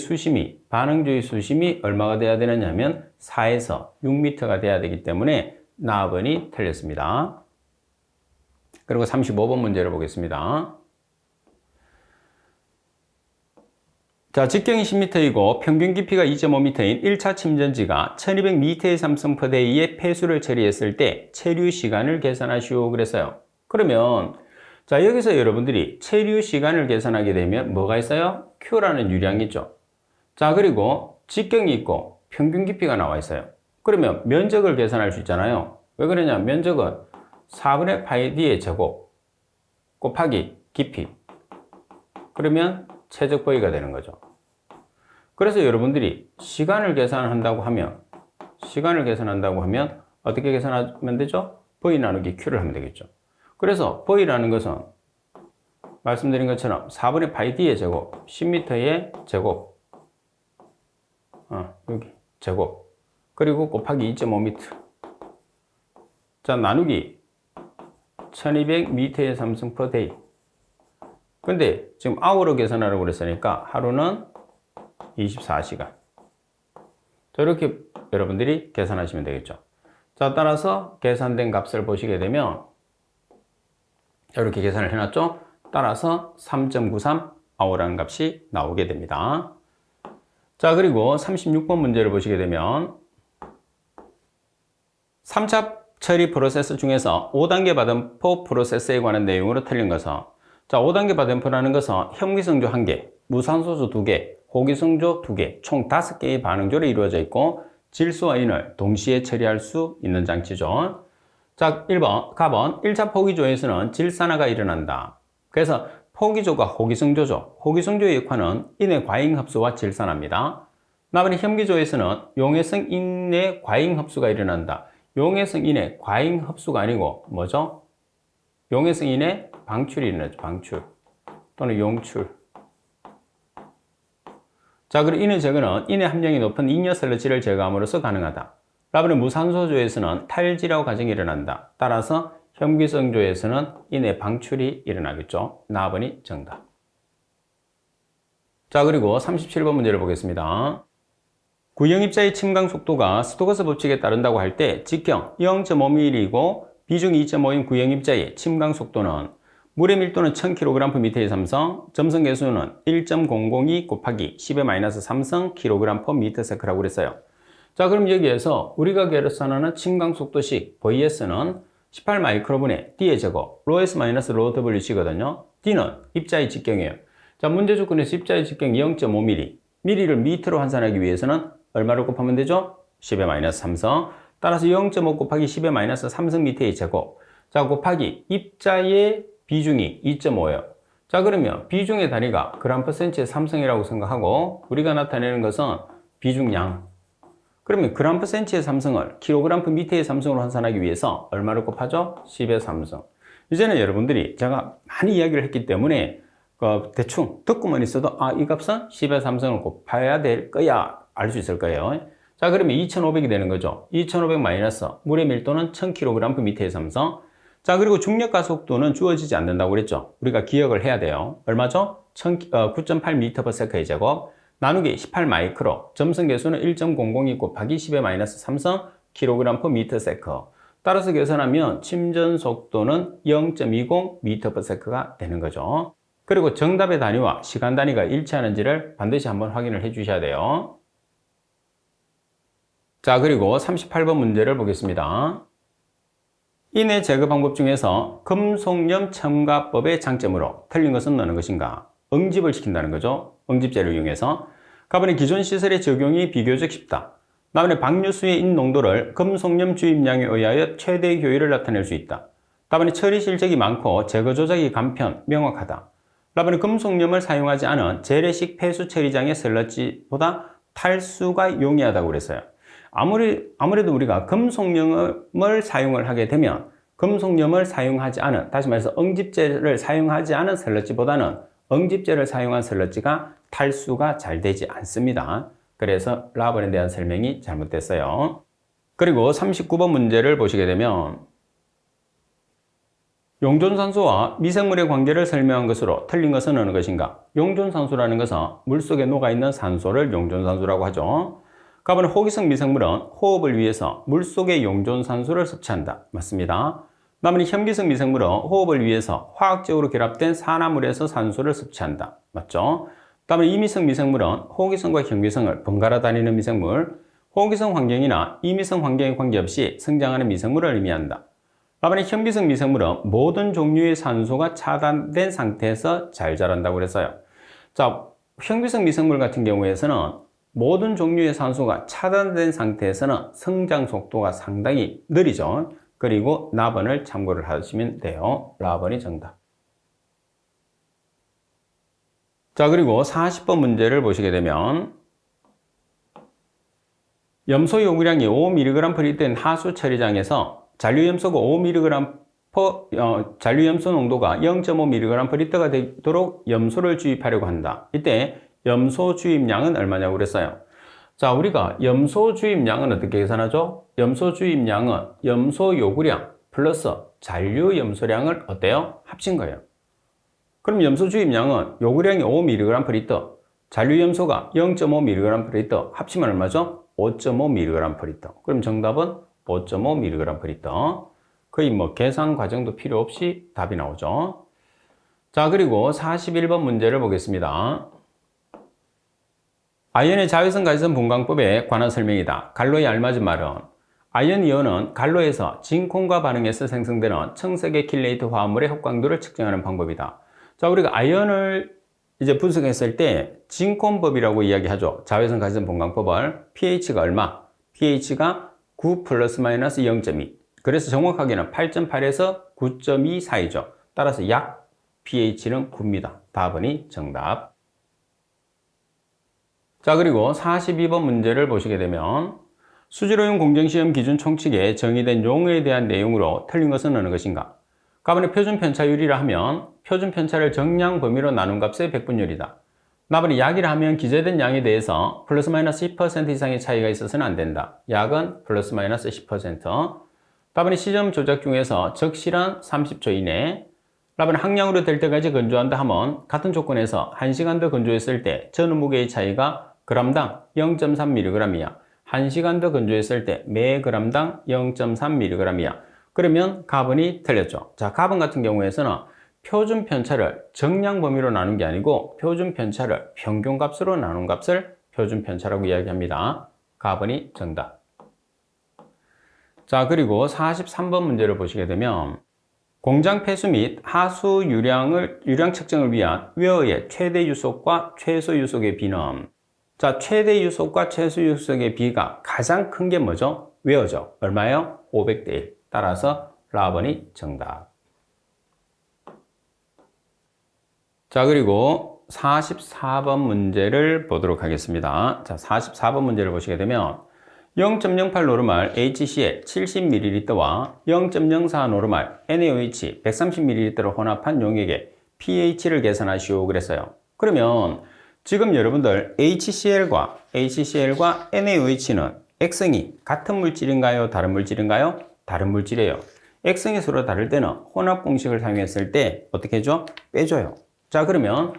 수심이 얼마가 돼야 되느냐면 4에서 6m가 돼야 되기 때문에 나번이 틀렸습니다. 그리고 35번 문제를 보겠습니다. 자, 직경이 10m이고 평균 깊이가 2.5m인 1차 침전지가 1200m의 삼성퍼데이의 폐수를 처리했을 때 체류 시간을 계산하시오 그랬어요. 그러면 자, 여기서 여러분들이 체류 시간을 계산하게 되면 뭐가 있어요? Q라는 유량이 있죠. 자, 그리고 직경이 있고 평균 깊이가 나와 있어요. 그러면 면적을 계산할 수 있잖아요. 왜 그러냐? 면적은 4분의 파이 d의 제곱 곱하기 깊이. 그러면 최적 보이가 되는 거죠. 그래서 여러분들이 시간을 계산한다고 하면 어떻게 계산하면 되죠? 보이 나누기 Q를 하면 되겠죠. 그래서 보이라는 것은 말씀드린 것처럼 4분의 파이 d의 제곱 10m의 제곱 여기 제곱 그리고 곱하기 2.5m 자 나누기 1200m의 삼성 per day. 근데 지금 hour로 계산하라고 그랬으니까 하루는 24시간. 자, 이렇게 여러분들이 계산하시면 되겠죠. 자, 따라서 계산된 값을 보시게 되면 이렇게 계산을 해놨죠. 따라서 3.93 hour라는 값이 나오게 됩니다. 자, 그리고 36번 문제를 보시게 되면 3차 처리 프로세스 중에서 5단계 바덤포 프로세스에 관한 내용으로 틀린 것은 자, 5단계 바덤포라는 것은 현미성조 1개, 무산소수 2개, 호기성조 2개, 총 5개의 반응조로 이루어져 있고 질소와 인을 동시에 처리할 수 있는 장치죠. 자, 1번, 가번 1차 포기조에서는 질산화가 일어난다. 그래서 포기조가 호기성조죠. 호기성조의 역할은 인의 과잉흡수와 질산화입니다. 나머지 현미조에서는 용해성 인의 과잉흡수가 일어난다. 용해성 인의 과잉흡수가 아니고 뭐죠? 용해성 인의 방출이 일어나죠. 방출 또는 용출. 자, 그리고 인의 제거는 인의 함량이 높은 잉여설러지를 제거함으로써 가능하다. 라버는 무산소조에서는 탈지라고 과정이 일어난다. 따라서 현미성조에서는 인의 방출이 일어나겠죠. 나번이 정답. 자, 그리고 37번 문제를 보겠습니다. 구형입자의 침강 속도가 스토커스 법칙에 따른다고 할 때 직경 0.5mm이고 비중 2.5인 구형입자의 침강 속도는 물의 밀도는 1000kg/m의 삼성, 점성 계수는 1.002 곱하기 10의 -3성 kg/m라고 그랬어요. 자, 그럼 여기에서 우리가 계산하는 침강 속도식 VS는 18 마이크로분의 D의 제곱, ρS -ρ WC거든요. D는 입자의 직경이에요. 자, 문제 조건에서 입자의 직경이 0.5mm, mm를 미터로 환산하기 위해서는 얼마를 곱하면 되죠? 10의 -3성. 따라서 0.5 곱하기 10의 -3성 미터의 제곱. 자, 곱하기 입자의 비중이 2.5예요. 자, 그러면 비중의 단위가 g/cm의 삼성이라고 생각하고 우리가 나타내는 것은 비중량. 그러면 g/cm의 삼성을 kg/m의 삼성으로 환산하기 위해서 얼마를 곱하죠? 10의 삼성. 이제는 여러분들이 제가 많이 이야기를 했기 때문에 대충 듣고만 있어도 이 값은 10의 삼성을 곱해야 될 거야 알 수 있을 거예요. 자, 그러면 2500이 되는 거죠. 2500 마이너스 물의 밀도는 1000kg/m의 삼성. 자, 그리고 중력 가속도는 주어지지 않는다고 그랬죠. 우리가 기억을 해야 돼요. 얼마죠? 9.8m/s의 제곱 나누기 18 마이크로, 점성 계수는 1.002 곱하기 10의 마이너스 3성 kg/m/s. 따라서 계산하면 침전 속도는 0.20 m/s가 되는 거죠. 그리고 정답의 단위와 시간 단위가 일치하는지를 반드시 한번 확인을 해 주셔야 돼요. 자, 그리고 38번 문제를 보겠습니다. 이내 제거 방법 중에서 금속염 첨가법의 장점으로 틀린 것은 어느 것인가? 응집을 시킨다는 거죠. 응집제를 이용해서. 가번에 기존 시설의 적용이 비교적 쉽다. 다음에 방류수의 인농도를 금속염 주입량에 의하여 최대 효율을 나타낼 수 있다. 다음에 처리 실적이 많고 제거 조작이 간편, 명확하다. 다음에 금속염을 사용하지 않은 재래식 폐수 처리장의 슬러지보다 탈수가 용이하다고 그랬어요. 아무래도 우리가 금속염을 사용을 하게 되면 금속염을 사용하지 않은, 다시 말해서 응집제를 사용하지 않은 슬러지보다는 응집제를 사용한 슬러지가 탈수가 잘 되지 않습니다. 그래서 라번에 대한 설명이 잘못됐어요. 그리고 39번 문제를 보시게 되면 용존산소와 미생물의 관계를 설명한 것으로 틀린 것은 어느 것인가? 용존산소라는 것은 물속에 녹아있는 산소를 용존산소라고 하죠. 가번에 호기성 미생물은 호흡을 위해서 물속의 용존산소를 섭취한다. 맞습니다. 다음에 현기성 미생물은 호흡을 위해서 화학적으로 결합된 산화물에서 산소를 섭취한다. 맞죠? 다음에 이미성 미생물은 호기성과 현기성을 번갈아 다니는 미생물, 호기성 환경이나 이미성 환경에 관계없이 성장하는 미생물을 의미한다. 다음에 현기성 미생물은 모든 종류의 산소가 차단된 상태에서 잘 자란다고 그랬어요. 자, 현기성 미생물 같은 경우에서는 모든 종류의 산소가 차단된 상태에서는 성장 속도가 상당히 느리죠. 그리고 라번을 참고를 하시면 돼요. 라번이 정답. 자, 그리고 40번 문제를 보시게 되면 염소 요구량이 5mg/L인 하수 처리장에서 잔류염소가 5mg 잔류염소 농도가 0.5mg/L가 되도록 염소를 주입하려고 한다. 이때 염소 주입량은 얼마냐고 그랬어요. 자, 우리가 염소 주입량은 어떻게 계산하죠? 염소 주입량은 염소 요구량 플러스 잔류 염소량을 어때요? 합친 거예요. 그럼 염소 주입량은 요구량이 5mg/L, 잔류 염소가 0.5mg/L 합치면 얼마죠? 5.5mg/L. 그럼 정답은 5.5mg/L. 거의 뭐 계산 과정도 필요 없이 답이 나오죠. 자, 그리고 41번 문제를 보겠습니다. 아연의 자외선 가시선 분광법에 관한 설명이다. 갈로에 알맞은 말은 아연 이온은 갈로에서 진콘과 반응해서 생성되는 청색의 킬레이트 화합물의 흡광도를 측정하는 방법이다. 자, 우리가 아연을 이제 분석했을 때 진콘법이라고 이야기하죠. 자외선 가시선 분광법을 pH가 얼마? pH가 9 플러스 마이너스 0.2. 그래서 정확하게는 8.8에서 9.2 사이죠. 따라서 약 pH는 9입니다. 답은이 정답. 자, 그리고 42번 문제를 보시게 되면 수질오염 공정시험 기준 총칙에 정의된 용어에 대한 내용으로 틀린 것은 어느 것인가? 가번에 표준 편차율이라 하면 표준 편차를 정량 범위로 나눈 값의 백분율이다. 나번에 약이라 하면 기재된 양에 대해서 플러스 마이너스 10% 이상의 차이가 있어서는 안 된다. 약은 플러스 마이너스 10%. 다번에 시점 조작 중에서 적실한 30초 이내. 다번에 항량으로 될 때까지 건조한다 하면 같은 조건에서 1시간 더 건조했을 때 전후 무게의 차이가 g당 0.3mg이야. 1시간 더 건조했을 때 매 g당 0.3mg이야. 그러면 가번이 틀렸죠. 자, 가번 같은 경우에서는 표준 편차를 정량 범위로 나눈 게 아니고 표준 편차를 평균 값으로 나눈 값을 표준 편차라고 이야기합니다. 가번이 정답. 자, 그리고 43번 문제를 보시게 되면 공장 폐수 및 하수 유량 측정을 위한 웨어의 최대 유속과 최소 유속의 비는, 자, 최대 유속과 최소 유속의 비가 가장 큰 게 뭐죠? 웨어죠. 얼마예요? 500대 1. 따라서 라번이 정답. 자, 그리고 44번 문제를 보도록 하겠습니다. 자, 44번 문제를 보시게 되면 0.08 노르말 HCl 70ml와 0.04 노르말 NaOH 130ml를 혼합한 용액의 pH를 계산하시오 그랬어요. 그러면 지금 여러분들 HCl과 NaOH는 액성이 같은 물질인가요? 다른 물질인가요? 다른 물질이에요. X성이 서로 다를 때는 혼합 공식을 사용했을 때 어떻게 해줘? 빼줘요. 자, 그러면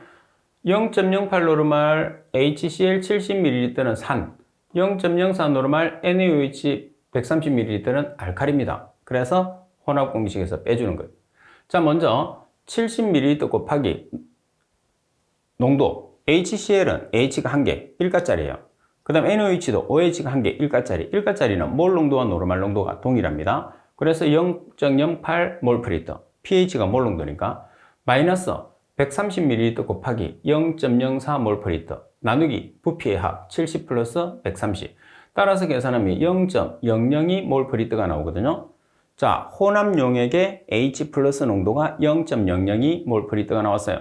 0.08 노르말 HCl 70ml는 산, 0.04 노르말 NaOH 130ml는 알칼리입니다. 그래서 혼합 공식에서 빼주는 거예요. 자, 먼저 70ml 곱하기 농도 HCl은 H가 1개, 1가짜리예요. 그 다음 NaOH도 OH가 1개, 1가짜리. 1가짜리는 몰 농도와 노르말 농도가 동일합니다. 그래서 0.08 몰프리터, pH가 몰 농도니까 마이너스 130ml 곱하기 0.04 몰프리터 나누기 부피의 합 70 플러스 130. 따라서 계산하면 0.002 몰프리터가 나오거든요. 자, 혼합용액의 H 플러스 농도가 0.002 몰프리터가 나왔어요.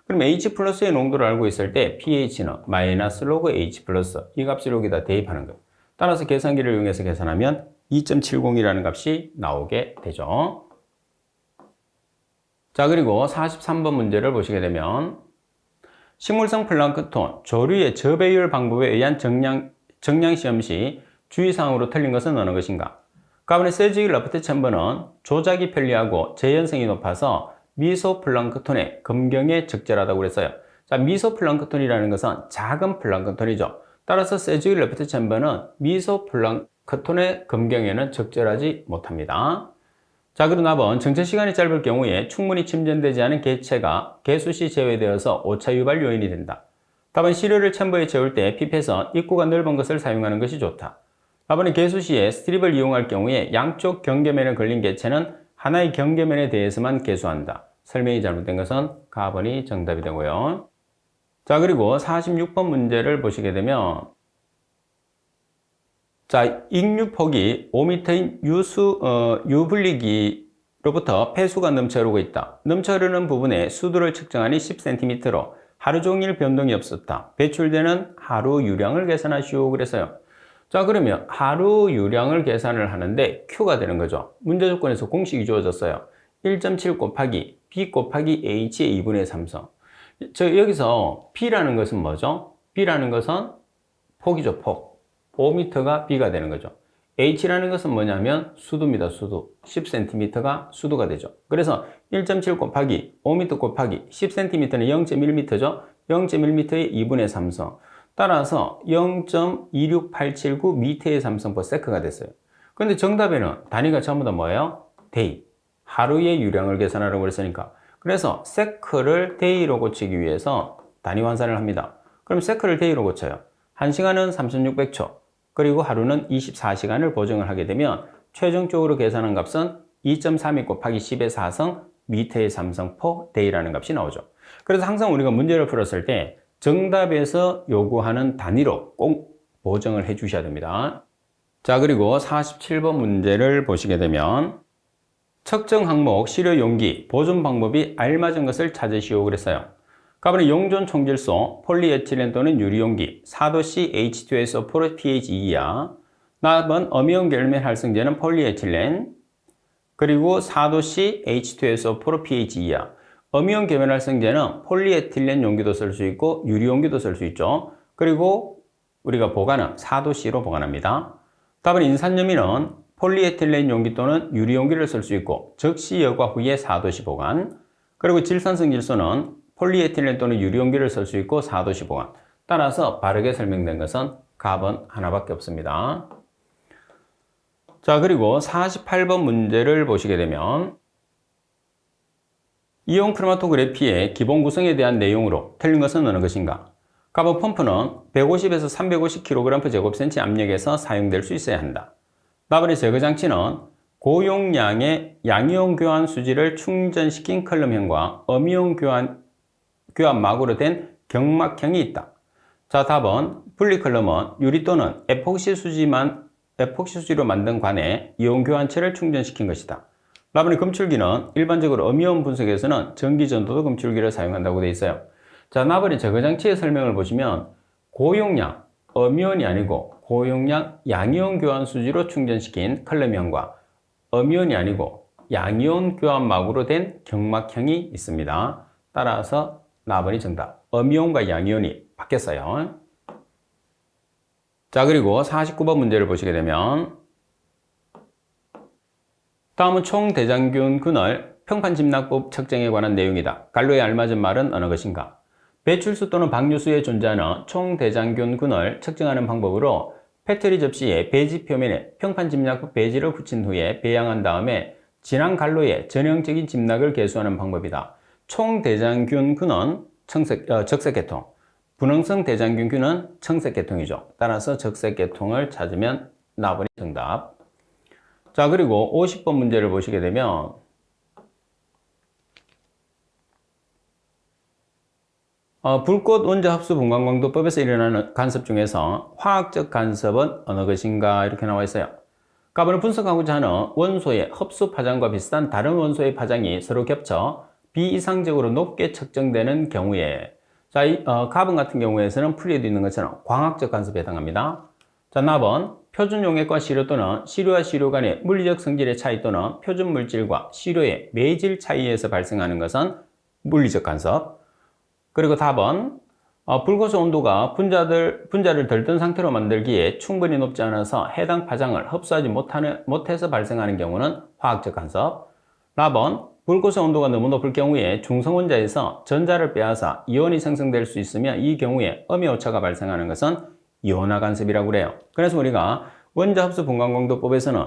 그럼 H 플러스의 농도를 알고 있을 때 pH는 마이너스 로그 H 플러스 이 값을 여기다 대입하는 거예요. 따라서 계산기를 이용해서 계산하면 2.70이라는 값이 나오게 되죠. 자, 그리고 43번 문제를 보시게 되면 식물성 플랑크톤 조류의 저배율 방법에 의한 정량 시험 시 주의사항으로 틀린 것은 어느 것인가? 가번의 세지기 러프트 챔버는 조작이 편리하고 재현성이 높아서 미소플랑크톤의 검경에 적절하다고 그랬어요. 자, 미소플랑크톤이라는 것은 작은 플랑크톤이죠. 따라서 세지기 러프트 챔버는 미소플랑크톤의 검경에는 적절하지 못합니다. 자, 그리고 답은 정체 시간이 짧을 경우에 충분히 침전되지 않은 개체가 개수시 제외되어서 오차 유발 요인이 된다. 답은 시료를 챔버에 채울 때 피펫은 입구가 넓은 것을 사용하는 것이 좋다. 답은 개수시에 스트립을 이용할 경우에 양쪽 경계면에 걸린 개체는 하나의 경계면에 대해서만 개수한다. 설명이 잘못된 것은 가번이 정답이 되고요. 자, 그리고 46번 문제를 보시게 되면 자, 익류폭이 5m인 유분리기로부터 폐수가 넘쳐 흐르고 있다. 넘쳐 흐르는 부분에 수도를 측정하니 10cm로 하루 종일 변동이 없었다. 배출되는 하루 유량을 계산하시오 그랬어요. 자, 그러면 하루 유량을 계산을 하는데 Q가 되는 거죠. 문제 조건에서 공식이 주어졌어요. 1.7 곱하기 B 곱하기 H의 2분의 3성. 여기서 B라는 것은 뭐죠? B라는 것은 폭이죠, 폭. 5m가 B가 되는 거죠. H라는 것은 뭐냐면 수도입니다, 수도. 10cm가 수도가 되죠. 그래서 1.7 곱하기 5m 곱하기 10cm는 0.1m죠. 0.1m의 2분의 3성. 따라서 0.26879m의 3성/s가 됐어요. 그런데 정답에는 단위가 전부 다 뭐예요? day. 하루의 유량을 계산하라고 그랬으니까. 그래서 세크를 day로 고치기 위해서 단위 환산을 합니다. 그럼 세크를 day로 고쳐요. 1시간은 3600초. 그리고 하루는 24시간을 보정을 하게 되면 최종적으로 계산한 값은 2.32 곱하기 10의 4성 미터의 3성 per day라는 값이 나오죠. 그래서 항상 우리가 문제를 풀었을 때 정답에서 요구하는 단위로 꼭 보정을 해 주셔야 됩니다. 자, 그리고 47번 문제를 보시게 되면 측정 항목, 시료 용기, 보존 방법이 알맞은 것을 찾으시오 그랬어요. 가번의 용존 총질소, 폴리에틸렌 또는 유리용기, 4도C H2SO4 pH 2이하. 답은 어미온 결면 활성제는 폴리에틸렌, 그리고 4도C H2SO4 pH 2이하. 어미온 계면 활성제는 폴리에틸렌 용기도 쓸 수 있고 유리 용기도 쓸 수 있죠. 그리고 우리가 보관은 4도C로 보관합니다. 답은 인산염이는 폴리에틸렌 용기 또는 유리 용기를 쓸 수 있고 적시 여과 후에 4도C 보관. 그리고 질산성 질소는 폴리에틸렌 또는 유리 용기를 쓸 수 있고 4도C 보관. 따라서 바르게 설명된 것은 답은 하나밖에 없습니다. 자, 그리고 48번 문제를 보시게 되면 이온 크로마토그래피의 기본 구성에 대한 내용으로 틀린 것은 어느 것인가? 가번 펌프는 150에서 350kg/제곱센치 압력에서 사용될 수 있어야 한다. 나번의 제거장치는 고용량의 양이온 교환 수지를 충전시킨 컬럼형과 음이온 교환 막으로 된 경막형이 있다. 자, 답은 분리컬럼은 유리 또는 에폭시 수지로 만든 관에 이온 교환체를 충전시킨 것이다. 라번의 검출기는 일반적으로 음이온 분석에서는 전기전도도 검출기를 사용한다고 되어 있어요. 자, 나번의 제거장치의 설명을 보시면 고용량, 음이온이 아니고 고용량 양이온 교환 수지로 충전시킨 컬럼형과 음이온이 아니고 양이온 교환막으로 된 경막형이 있습니다. 따라서 나번이 정답. 음이온과 양이온이 바뀌었어요. 자, 그리고 49번 문제를 보시게 되면 다음은 총대장균 평판짐락법 측정에 관한 내용이다. 갈로에 알맞은 말은 어느 것인가? 배출수 또는 방류수에 존재하는 총대장균을 측정하는 방법으로 패트리 접시에 배지 표면에 평판짐락법 배지를 붙인 후에 배양한 다음에 진한 갈로에 전형적인 짐락을 계수하는 방법이다. 총대장균은 적색계통, 분홍성 대장균은 청색계통이죠. 따라서 적색계통을 찾으면 나번이 정답. 자, 그리고 50번 문제를 보시게 되면 불꽃 원자 흡수 분광광도법에서 일어나는 간섭 중에서 화학적 간섭은 어느 것인가 이렇게 나와 있어요. 가번을 분석하고자 하는 원소의 흡수 파장과 비슷한 다른 원소의 파장이 서로 겹쳐 비이상적으로 높게 측정되는 경우에 자, 가번 같은 경우에서는 풀이에도 있는 것처럼 광학적 간섭에 해당합니다. 자, 나번 표준 용액과 시료 또는 시료와 시료 간의 물리적 성질의 차이 또는 표준 물질과 시료의 매질 차이에서 발생하는 것은 물리적 간섭. 그리고 답은 불꽃의 온도가 분자를 덜뜬 상태로 만들기에 충분히 높지 않아서 해당 파장을 흡수하지 못해서 발생하는 경우는 화학적 간섭. 라번 불꽃의 온도가 너무 높을 경우에 중성원자에서 전자를 빼앗아 이온이 생성될 수 있으며 이 경우에 음이오차가 발생하는 것은 이온화 간섭이라고 그래요. 그래서 우리가 원자 흡수 분광광도법에서는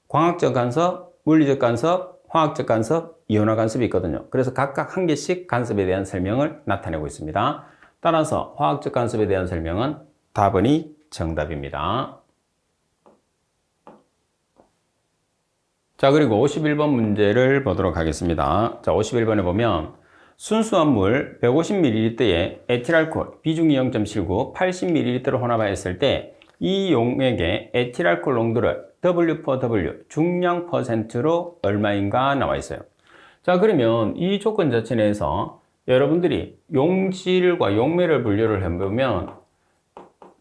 광학적 간섭, 물리적 간섭, 화학적 간섭, 이온화 간섭이 있거든요. 그래서 각각 한 개씩 간섭에 대한 설명을 나타내고 있습니다. 따라서 화학적 간섭에 대한 설명은 답은이 정답입니다. 자, 그리고 51번 문제를 보도록 하겠습니다. 자, 51번에 보면 순수한 물 150ml에 에틸알코올 비중이 0.79, 80ml를 혼합하였을 때 이 용액의 에틸알코올 농도를 W/W 중량 %로 얼마인가 나와 있어요. 자, 그러면 이 조건 자체 내에서 여러분들이 용질과 용매를 분류를 해보면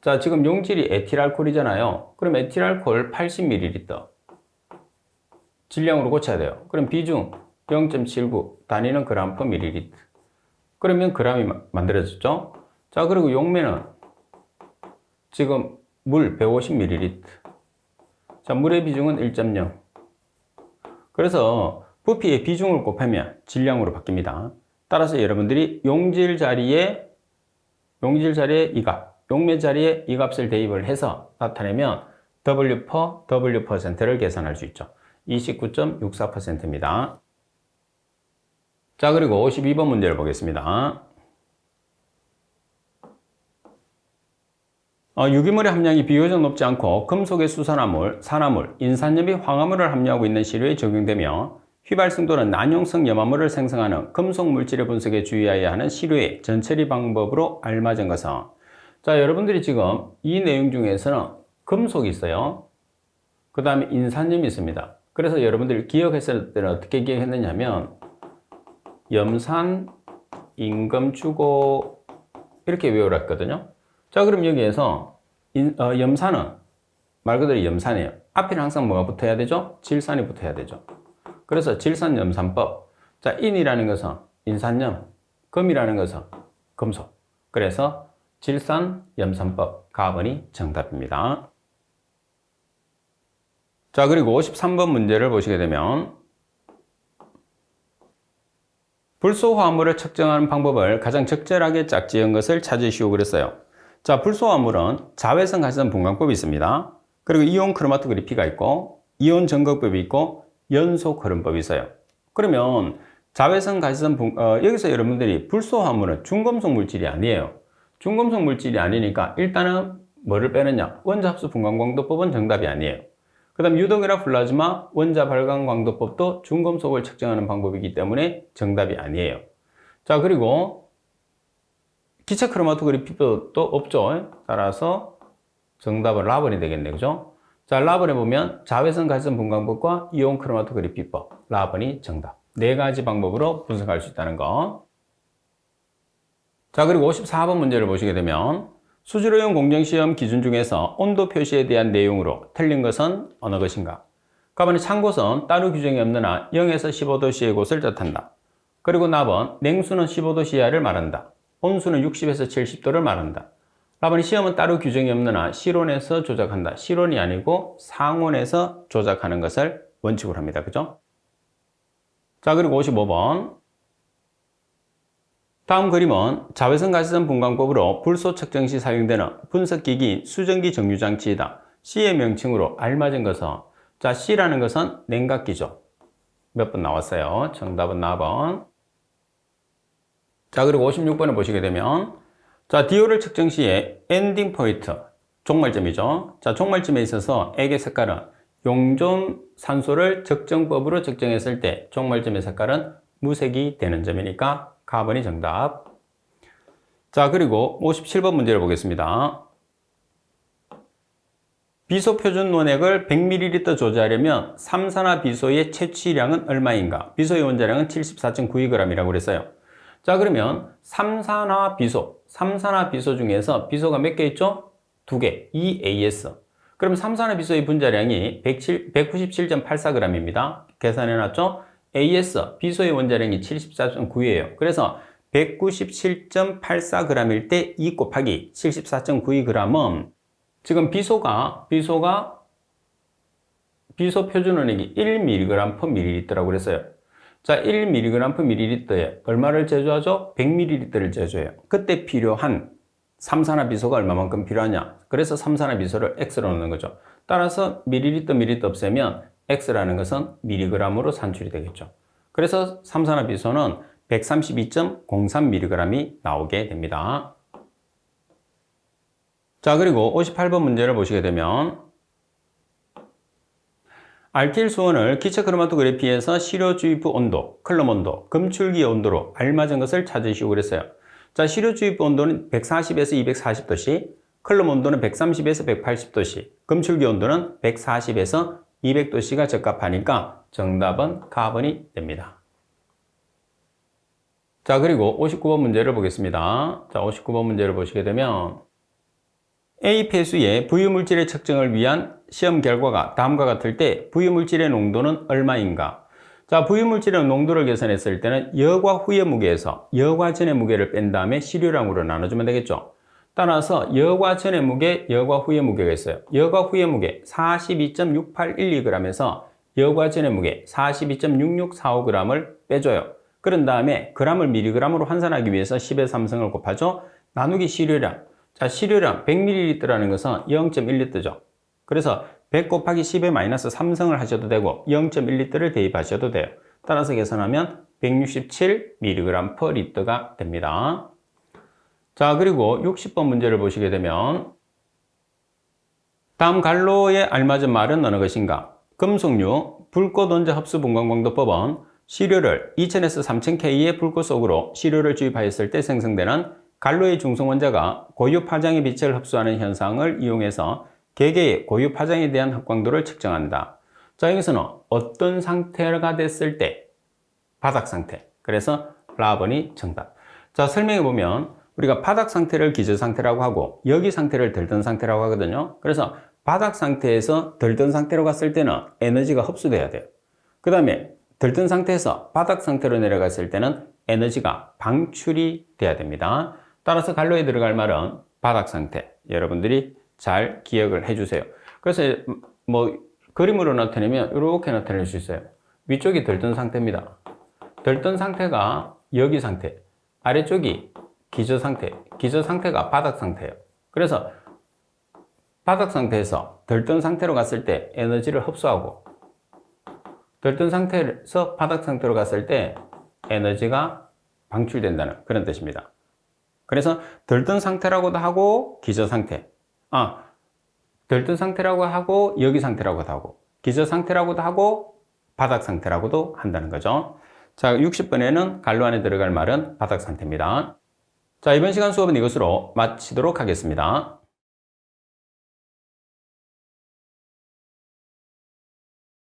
자, 지금 용질이 에틸알코올이잖아요. 그럼 에틸알코올 80ml 질량으로 고쳐야 돼요. 그럼 비중 0.79, 단위는 그램 per ml. 그러면 그램이 만들어졌죠? 자, 그리고 용매는 지금 물 150ml. 자, 물의 비중은 1.0. 그래서 부피의 비중을 곱하면 질량으로 바뀝니다. 따라서 여러분들이 용질 자리에 이 값, 용매 자리에 이 값을 대입을 해서 나타내면 W/W %를 계산할 수 있죠. 29.64%입니다. 자, 그리고 52번 문제를 보겠습니다. 유기물의 함량이 비교적 높지 않고 금속의 수산화물, 산화물, 인산염이 황화물을 함유하고 있는 시료에 적용되며 휘발성 또는 난용성 염화물을 생성하는 금속 물질의 분석에 주의해야 하는 시료의 전처리 방법으로 알맞은 것은 자, 여러분들이 지금 이 내용 중에서는 금속이 있어요. 그 다음에 인산염이 있습니다. 그래서 여러분들이 기억했을 때는 어떻게 기억했느냐면 염산, 임금, 주고 이렇게 외우라 했거든요. 자, 그럼 여기에서 염산은 말 그대로 염산이에요. 앞에는 항상 뭐가 붙어야 되죠? 질산이 붙어야 되죠. 그래서 질산염산법. 자, 인이라는 것은 인산염, 금이라는 것은 금속. 그래서 질산염산법 가번이 정답입니다. 자, 그리고 53번 문제를 보시게 되면 불소화물을 측정하는 방법을 가장 적절하게 짝지은 것을 찾으시오 그랬어요. 자, 불소화물은 자외선 가시선 분광법이 있습니다. 그리고 이온 크로마토그래피가 있고 이온 점검법이 있고 연속 흐름법이 있어요. 그러면 자외선 가시선 여기서 여러분들이 불소화물은 중금속 물질이 아니에요. 중금속 물질이 아니니까 일단은 뭐를 빼느냐? 원자 합수 분광광도법은 정답이 아니에요. 그 다음 유독이나 플라즈마 원자 발광광도법도 중금속을 측정하는 방법이기 때문에 정답이 아니에요. 자, 그리고 기체 크로마토그래피도 없죠. 따라서 정답은 라번이 되겠네, 그죠? 자, 라번에 보면 자외선 가시선 분광법과 이온 크로마토그래피법, 라번이 정답. 네 가지 방법으로 분석할 수 있다는 거. 자, 그리고 54번 문제를 보시게 되면 수질오염 공정시험 기준 중에서 온도 표시에 대한 내용으로 틀린 것은 어느 것인가? 가번에 찬곳은 따로 규정이 없는 한 0에서 15도 C의 곳을 뜻한다. 그리고 나번 냉수는 15도 C하를 말한다. 온수는 60에서 70도를 말한다. 라번이 시험은 따로 규정이 없는 한 실온에서 조작한다. 실온이 아니고 상온에서 조작하는 것을 원칙으로 합니다. 그죠? 자, 그리고 55번. 다음 그림은 자외선 가시선 분광법으로 불소 측정 시 사용되는 분석기기인 수정기 정류장치이다. C의 명칭으로 알맞은 것은, 자, C라는 것은 냉각기죠. 몇 번 나왔어요. 정답은 4번. 자, 그리고 56번을 보시게 되면, 자, DO를 측정 시에 엔딩 포인트, 종말점이죠. 자, 종말점에 있어서 액의 색깔은 용존 산소를 적정법으로 측정했을 때 종말점의 색깔은 무색이 되는 점이니까 4번이 정답. 자, 그리고 57번 문제를 보겠습니다. 비소 표준 논액을 100ml 조제하려면 삼산화비소의 채취량은 얼마인가? 비소의 원자량은 74.92g이라고 그랬어요. 자, 그러면 삼산화비소 중에서 비소가 몇 개 있죠? 2개, EAS. 그럼 삼산화비소의 분자량이 197.84g입니다. 계산해놨죠? AS, 비소의 원자량이 74.9예요. 그래서 197.84g일 때 2 곱하기 74.92g은 지금 비소 표준원액이 1mg/ml라고 그랬어요. 자, 1mg/ml에 얼마를 제조하죠? 100ml를 제조해요. 그때 필요한 삼산화비소가 얼마만큼 필요하냐? 그래서 삼산화비소를 X로 넣는 거죠. 따라서 ml 없애면 X라는 것은 mg으로 산출이 되겠죠. 그래서 삼산화비소는 132.03mg이 나오게 됩니다. 자, 그리고 58번 문제를 보시게 되면 알킬 수원을 기체 크로마토그래피에서 시료 주입부 온도, 클럼 온도, 검출기 온도로 알맞은 것을 찾으시오 그랬어요. 자, 시료 주입부 온도는 140에서 240도씨, 클럼 온도는 130에서 180도씨, 검출기 온도는 140에서 200도씨가 적합하니까 정답은 4번이 됩니다. 자, 그리고 59번 문제를 보겠습니다. 자, 59번 문제를 보시게 되면 A 폐수의 부유물질의 측정을 위한 시험 결과가 다음과 같을 때 부유물질의 농도는 얼마인가? 자, 부유물질의 농도를 계산했을 때는 여과 후의 무게에서 여과 전의 무게를 뺀 다음에 시료량으로 나눠주면 되겠죠. 따라서 여과 전의 무게, 여과 후의 무게가 있어요. 여과 후의 무게 42.6812g에서 여과 전의 무게 42.6645g을 빼줘요. 그런 다음에 그램을 미리그램으로 환산하기 위해서 10의 3승을 곱하죠. 나누기 시료량. 자, 시료량 100ml라는 것은 0.1L죠. 그래서 100 곱하기 10의 마이너스 3승을 하셔도 되고 0.1L를 대입하셔도 돼요. 따라서 계산하면 167mg/L가 됩니다. 자, 그리고 60번 문제를 보시게 되면 다음 갈로에 알맞은 말은 어느 것인가? 금속류 불꽃 원자 흡수 분광광도법은 시료를 2000에서 3000K의 불꽃 속으로 시료를 주입하였을 때 생성되는 갈로의 중성 원자가 고유 파장의 빛을 흡수하는 현상을 이용해서 개개의 고유 파장에 대한 흑광도를 측정한다. 자, 여기서는 어떤 상태가 됐을 때? 바닥 상태. 그래서 4번이 정답. 자, 설명해 보면 우리가 바닥 상태를 기저 상태라고 하고 여기 상태를 들뜬 상태라고 하거든요. 그래서 바닥 상태에서 들뜬 상태로 갔을 때는 에너지가 흡수돼야 돼요. 그 다음에 들뜬 상태에서 바닥 상태로 내려갔을 때는 에너지가 방출이 돼야 됩니다. 따라서 갈로에 들어갈 말은 바닥 상태. 여러분들이 잘 기억을 해주세요. 그래서 뭐 그림으로 나타내면 이렇게 나타낼 수 있어요. 위쪽이 들뜬 상태입니다. 들뜬 상태가 여기 상태, 아래쪽이 기저 상태, 기저 상태가 바닥 상태예요. 그래서 바닥 상태에서 들뜬 상태로 갔을 때 에너지를 흡수하고 들뜬 상태에서 바닥 상태로 갔을 때 에너지가 방출된다는 그런 뜻입니다. 그래서 들뜬 상태라고도 하고 기저 상태, 들뜬 상태라고 하고 여기 상태라고도 하고 기저 상태라고도 하고 바닥 상태라고도 한다는 거죠. 자, 60번에는 갈로 안에 들어갈 말은 바닥 상태입니다. 자, 이번 시간 수업은 이것으로 마치도록 하겠습니다.